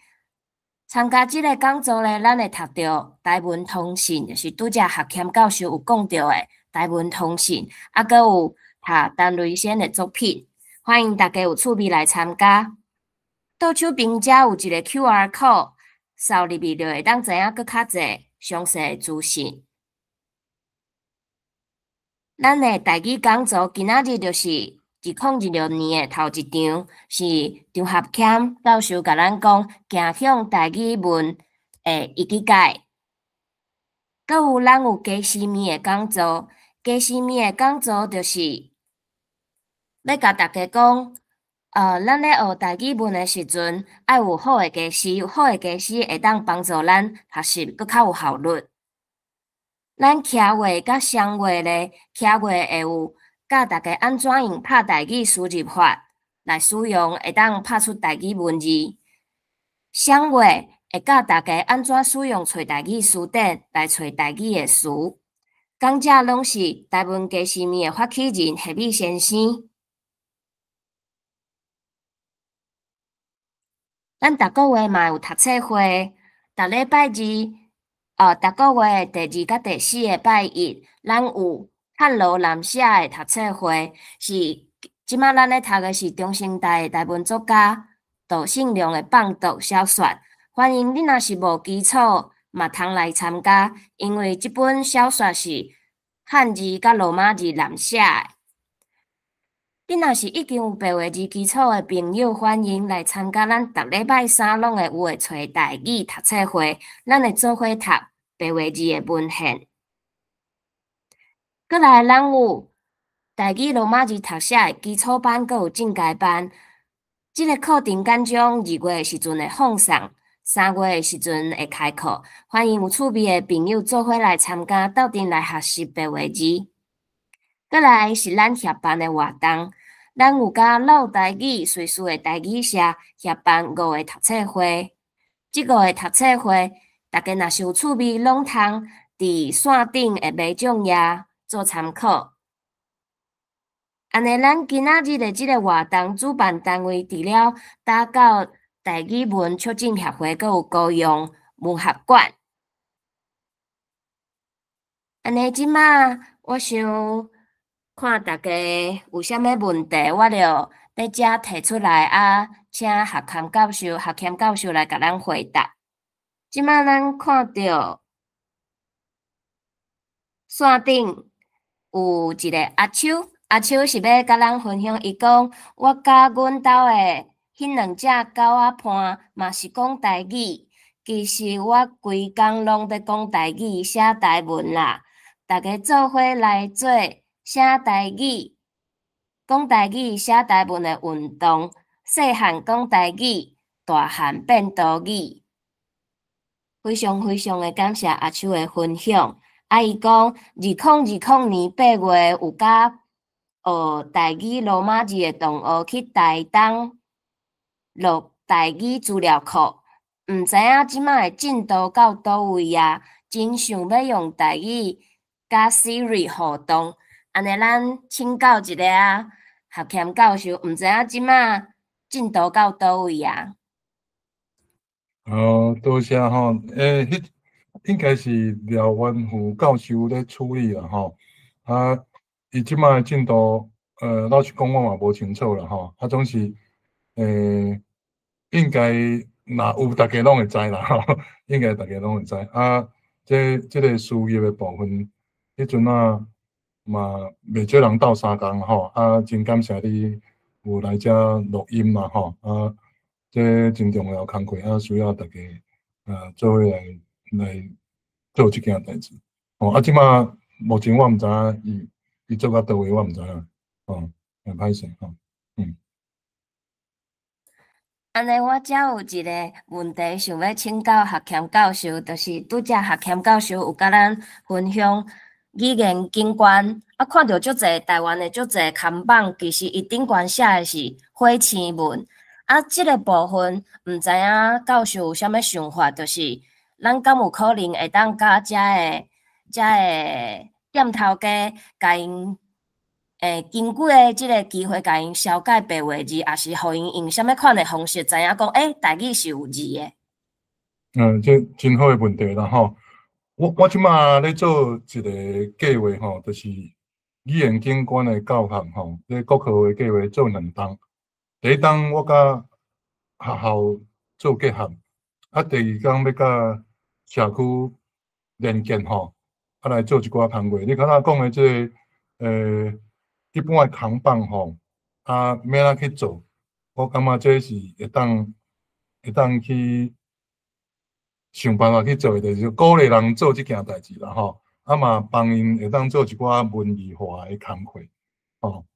参加即个讲座咧，咱会读到台文通信，就是拄则学谦教授有讲到的台文通信，阁有读陈雷先的作品。欢迎大家有趣味来参加。倒手边遮有一个 QR code， 扫入去就会当知影佫较侪详细的资讯。咱的台语讲座今仔日就是2026年的头一场，是张学谦教授甲咱讲行向台语文的一个界。阁有咱有加西米的讲座，加西米的讲座就是要甲大家讲，咱咧学台语文的时阵，爱有好的家师，好的家师会当帮助咱学习佫较有效率。咱徛话甲双话咧，徛话会有教大家安怎用拍台语输入法来使用，会当拍出台语文字。双话会教大家安怎使用找台语词典来找台语的词。讲者拢是台文家师面的发起人谢美先生。咱逐个月嘛有读册会，逐礼拜二，逐个月第2甲第4个拜一，咱有汉罗南社的读册会，是即摆咱咧读的是中生代的台文作家杜胜良的放毒小说。欢迎你若是无基础，嘛通来参加，因为即本小说是汉字甲罗马字南写的。你若是已经有白话字基础的朋友，欢迎来参加咱逐礼拜三拢会有的找台语读册会，咱会做伙读白话字的文献。过来，咱有台语罗马字读写的基础班，阁有进阶班。即个课程简章2月的时阵会放送，3月的时阵会开课。欢迎有趣味的朋友做伙来参加，斗阵来学习白话字。过来是咱协办的活动。咱有甲老台语随书的台语社协办5个读册会，即5个读册会，大家若是有趣味，拢通伫线顶的卖奖页做参考。安尼，咱今仔日的即个活动主办单位除了打到台语文促进协会，阁有高雄文学馆。安尼，即马我想看大家有啥物问题，我着在遮提出来请学兼教授来甲咱回答。即马咱看到线顶有一个阿秋，阿秋是要甲咱分享，伊讲我甲阮兜的迄两只狗仔伴嘛是讲台语，其实我规工拢在讲台语写台文啦。大家做伙来做写台语、讲台语、写台文的运动。细汉讲台语，大汉变岛语。非常非常的感谢阿秋的分享。伊讲2020年8月有甲台语罗马字的同学去台东录台语资料库，毋知影即摆的进度到倒位啊？真想要用台语甲 Siri 互动，安尼咱请教一下学兼教授，毋知影即摆进度到倒位啊？多谢吼，迄应该是廖元富教授咧处理啦吼，伊即摆进度，老实讲我嘛无清楚啦吼，总是，应该若有大家拢会知啦吼，应该大家拢会知。即个事业的部分，迄阵嘛袂少人斗相共吼，真感谢你有来遮录音啦吼，这真重要工课，需要大家做伙来做即件代志。即马目前我毋知影伊做到倒位，我毋知影，很歹势吼，安尼，我遮有一个问题想要请教学兼教授，就是拄则学兼教授有甲咱分享语言景观，看到足侪台湾的足侪看板，其实伊顶悬写的是火星文。即个部分毋知影教授有啥物想法，就是咱敢有可能会当甲遮个店头家甲因经过即个机会，甲因修改白话字，也是互因用啥物款的方式，知影讲台语是有字的。这真好的问题啦吼。我即马咧做一个计划吼，就是语言景观的教学吼，咧国科会计划做2档。第一档我甲学校做结合，第二档要甲社区连结吼，来做一寡工课。你刚才讲的这个一般的扛棒吼，要怎去做？我感觉这是会当去想办法去做的，就是鼓励人做这件代志啦吼。嘛帮因会当做一寡文艺化的工课吼。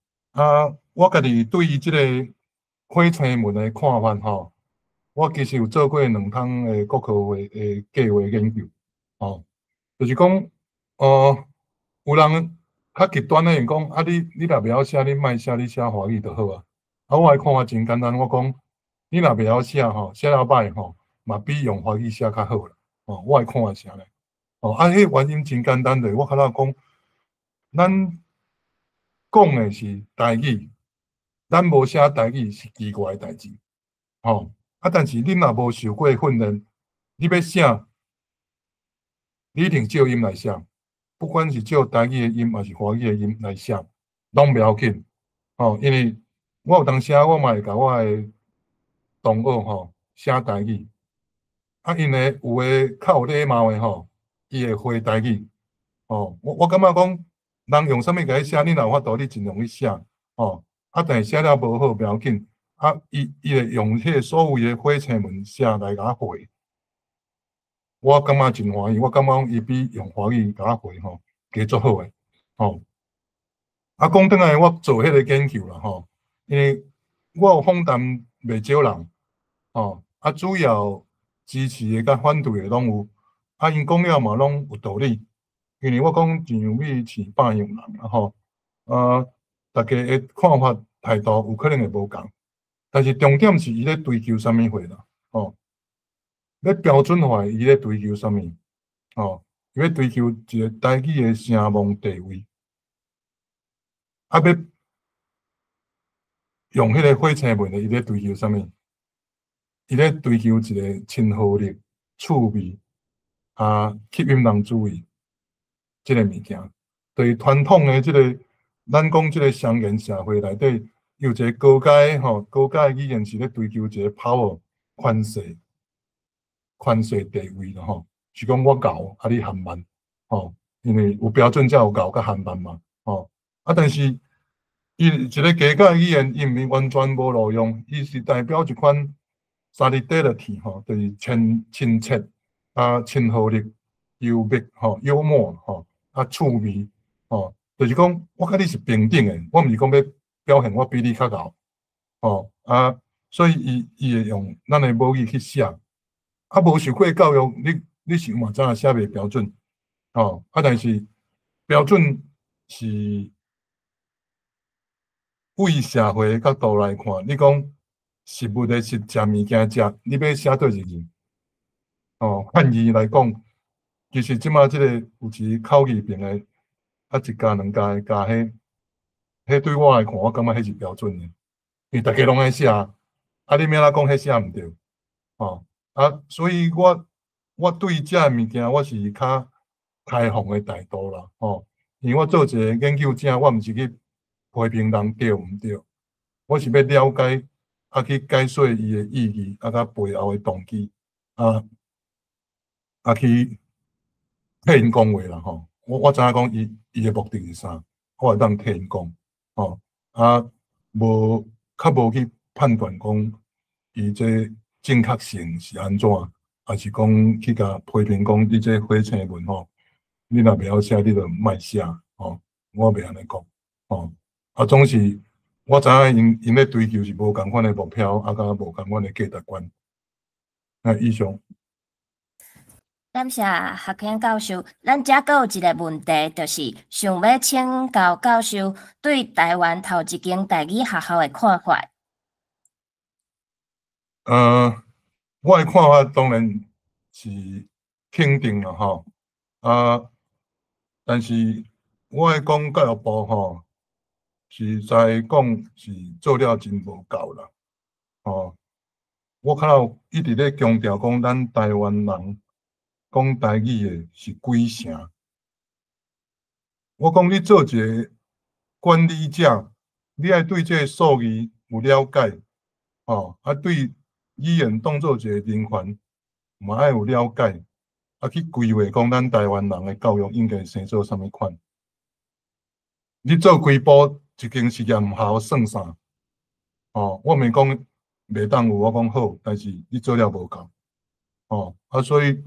我家己对于这个火星文的看法吼，我其实有做过2趟的国科会的计划研究吼，就是讲有人较极端的讲你若袂晓写，你莫写，你写华语就好啊。我的看法真简单，我讲你若袂晓写吼，写了歹吼，嘛比用华语写较好啦。我的看法是安尼。迄原因真简单的，我较早讲，咱讲的是台语，咱无写台语是奇怪的代志。但是你若无受过训练，你要写，你一定照音来写，不管是照台语的音还是华语的音来写，拢袂要紧。因为我有当时我嘛会甲我的同学写台语，因为有诶较有礼貌诶伊会回台语。我感觉讲，人用啥物甲伊写，你若有法度，你尽量去写。但是写了无好袂要紧。伊会用迄个所谓的火星文写来甲我回，我感觉真欢喜。我感觉伊比用华语甲我回加足好诶。讲转来，我做迄个研究啦因为我有访谈袂少人主要支持诶甲反对诶拢有。因讲了嘛，拢有道理。因为我讲一样米饲百样人大家诶看法态度有可能会无共。但是重点是伊咧追求啥物货啦？咧标准化伊咧追求啥物？伊咧追求一个台语的声望地位。要用迄个火星文的，伊咧追求啥物？伊咧追求一个亲和力、趣味吸引人注意，即个物件。对传统的即个，咱讲即个商业社会内底，有一个高阶高阶语言是咧追求一个 power 权势地位咯是讲我高，你含慢因为有标准才有高甲含慢嘛但是伊一个加阶语言，伊毋是完全无路用，伊是代表一款 solidarity 就是亲切亲和力、幽默趣味就是讲我甲你是平等的，我毋是讲要表现我比你较高所以伊会用咱的母语去写，无受过教育，你想嘛知影写袂标准但是标准是为社会角度来看，你讲食物的是食物件食，你要写倒一字汉语来讲，其实即马即个有时口语边的一加两加加迄对我来看，我感觉迄是标准的，因为大家拢爱写，你免哪讲迄写毋对所以我对遮物件我是较开放的态度啦因为我做一个研究者，我毋是去批评人对毋对，我是要了解去解说伊的意义甲背后的动机去替因讲话啦我知影讲伊的目的是啥，我会当替因讲较无去判断讲伊这正确性是安怎，还是讲去甲批评讲你这火星文你若袂晓写，你就莫写我袂安尼讲总是我知影因咧追求是无共款的目标，甲无共款的价值观。以上。感谢学兄教授，咱遮阁有一个问题，就是想要请教教授对台湾头一间台语学校的看法。我的看法当然是肯定啦但是我会讲教育部是在讲是做了真无够啦我看到一直咧强调讲咱台湾人讲台语的是几成。我讲你做一个管理者，你爱对这个术语有了解对语言当做一个人权，嘛爱有了解去规划讲咱台湾人的教育应该生做啥物款。你做规部一间实验校算啥我毋是讲袂当有，我讲好，但是你做了无够所以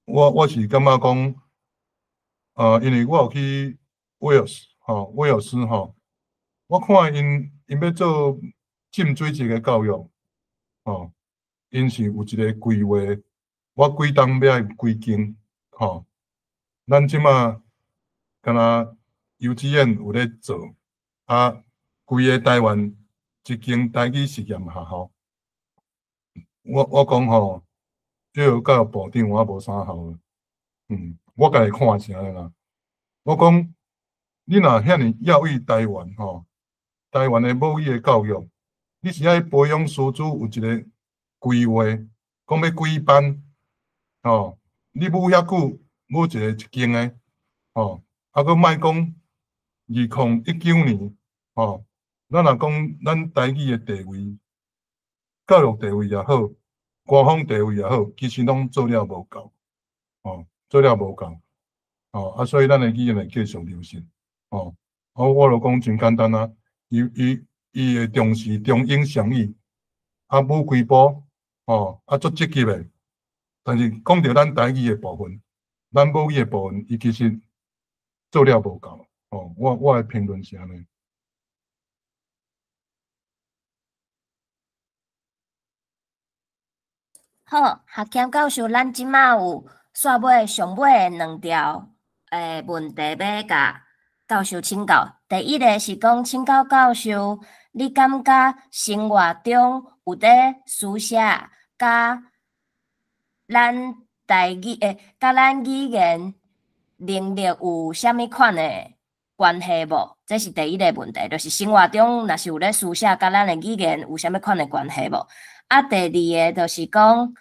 我是感觉讲因为我有去威尔斯我看因要做浸水式的教育因是有一个规划，我几栋要几间咱即马敢若幼稚园有咧做规个台湾一间台语实验学校，我讲这个教育部长我无啥效我家己看是安尼啦。我讲你若遐尼要义台湾台湾的母语的教育，你是爱培养师资有一个规划，讲要几班你母遐久，母一个一间的搁莫讲2019年咱若讲咱台语的地位、教育地位也好，官方地位也好，其实拢做了无够做了无够所以咱的语言会继续流失我就讲真简单伊会重视中英双语母规部足积极的，但是讲到咱台语的部分，咱母语的部分，伊其实做了无够我的评论是安尼。好，学兼教授，咱即马有上尾的两条问题要甲教授请教。第一个是讲，请教教授，你感觉生活中有在书写甲咱台语甲咱语言能力有啥物款的关系无？这是第一个问题，就是生活中若是有咧书写，甲咱的语言有啥物款的关系无？啊，第二个就是讲，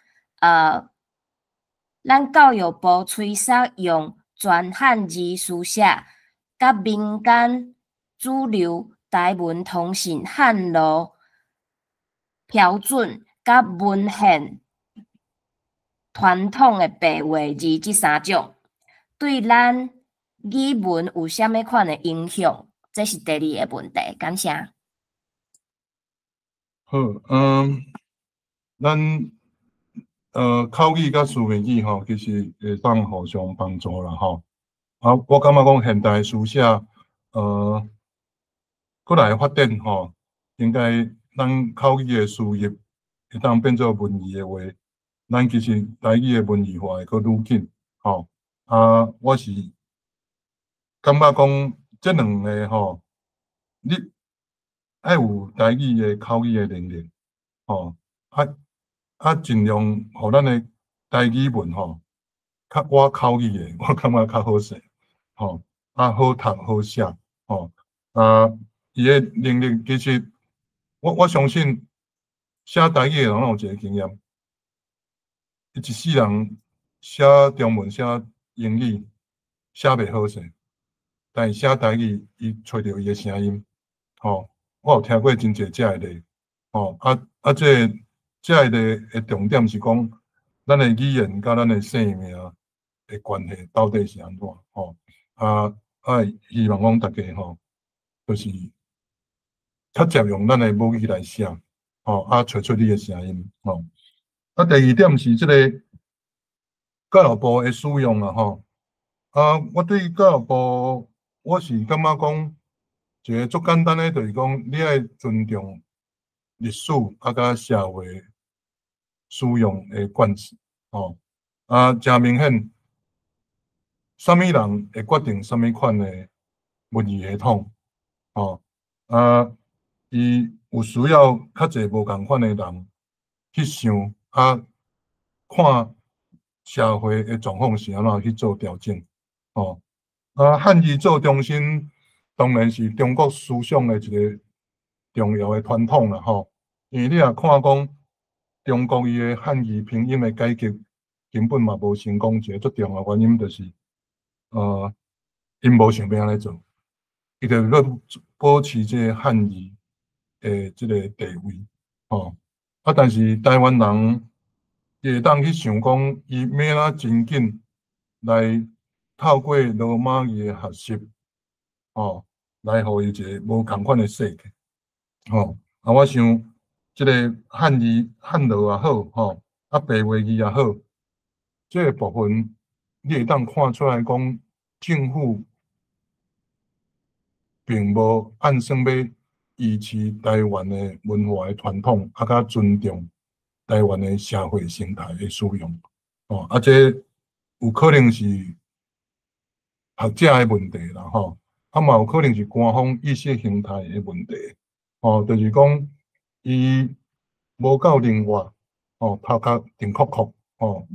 咱教育部催促用全汉字书写，甲民间主流台文通信汉罗标准，甲文献传统的白话字这三种，对咱语文有啥物款的影响？这是第二个问题。感谢。好，咱口语甲书面语吼，其实会当互相帮助啦吼。啊，我感觉讲现代书写，过来发展吼，应该咱口语的事业会当变做文字的话，咱其实台语的文字化会搁愈紧吼。啊，我是感觉讲这两个吼，你爱有台语的口语的能力吼，尽量互咱的台语文吼，我口语的，我感觉较好势吼，好读好写吼，伊的能力其实我相信写台语的人有一个经验，伊一世人写中文、写英语写袂好势，但是写台语伊找到伊的声音吼，我有听过真侪遮个例吼，这个的重点是讲，咱的语言甲咱的生命的关系到底是安怎吼？希望讲大家吼，就是较接用咱的母语来写，找出你的声音吼。第二点是这个教育部的使用啊吼。我对教育部，我是感觉讲，一个足简单的，就是讲你爱尊重历史甲社会使用的惯词吼。真明显，什么人会决定什么款的文字系统吼？伊有需要较侪无共款的人去想看社会的状况是安怎去做调整吼。汉字做中心，当然是中国思想的一个重要的传统啦吼。因为你若看讲中国伊的汉字拼音的改革，根本嘛无成功，一个最重要原因就是因无想要安尼做，伊就要保持这个汉字的这个地位吼。但是台湾人伊会当去想讲，伊要哪真紧来透过罗马语的学习，来互伊一个无共款的世界，我想即个汉字汉罗也好，白话字也好，这个部分你会当看出来讲，政府并无按算要维持台湾的文化的传统，甲尊重台湾的社会生态的使用，这有可能是学者的问题啦，嘛有可能是官方意识形态的问题，就是讲伊无够灵活，头壳定壳壳，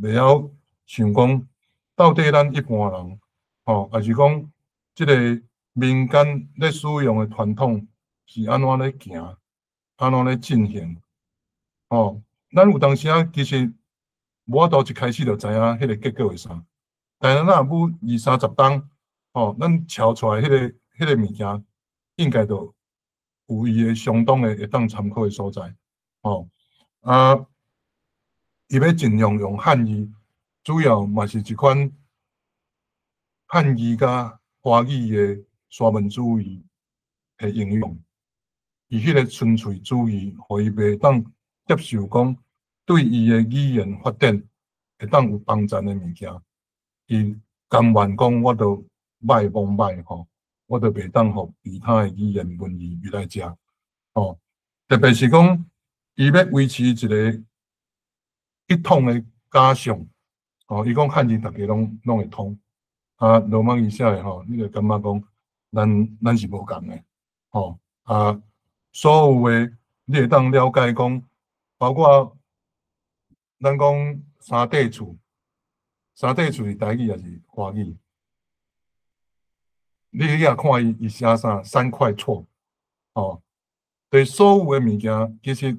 袂晓想讲到底咱一般人，还是讲即个民间咧使用的传统是安怎咧行，安怎咧进行，咱有当时其实无法度一开始就知影迄个结果是啥，但是咱若要20-30档。咱敲出来迄个物件，应该都有伊个相当的会当参考的所在。伊要尽量用汉语，主要嘛是一款汉语甲华语的沙文主义的应用。伊迄个纯粹主义，互伊袂当接受讲对伊的语言发展会当有帮助的物件，伊甘愿讲我都歹罔歹吼，我都袂当互其他的语言文字来食特别是讲，伊要维持一个一统的假象伊讲汉字大家拢会通，罗马语写的你就感觉讲咱是无共的所有的你会当了解讲，包括咱讲三地厝是台语也是华语。你去看伊写啥三块错，哦，对所有的物件，其实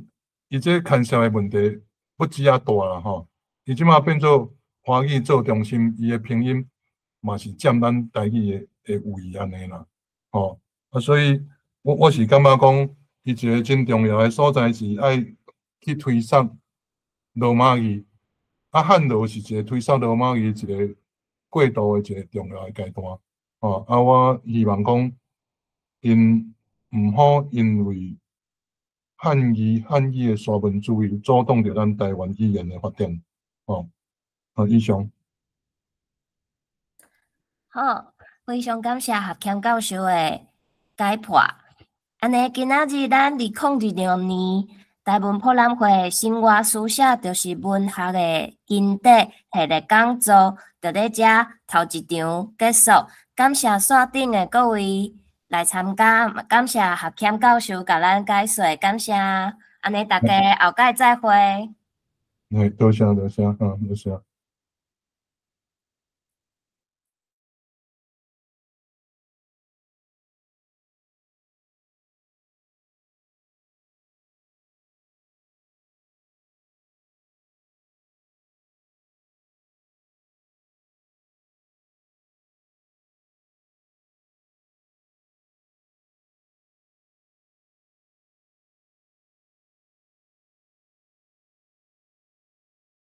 伊这牵涉的问题不止啊大啦吼，伊即马变做华语做中心，伊的拼音嘛是占咱台语的位安尼啦，吼啊，所以我是感觉讲，伊一个真重要的所在是爱去推送罗马语，啊，汉罗是一个推送罗马语一个过渡的一个重要的阶段。哦，啊，我希望讲，因毋好因为汉语的沙文主义阻挡着咱台湾语言的发展。哦，以上。好，非常感谢合谦教授的解剖。安尼，今仔日咱2022年台文博览会生活书写就是文学的经典系列讲座，就咧遮头一场结束。感谢线顶的各位来参加，感谢合谦教授甲咱解说，感谢。安尼，大家后届再会。多谢，多谢，多谢。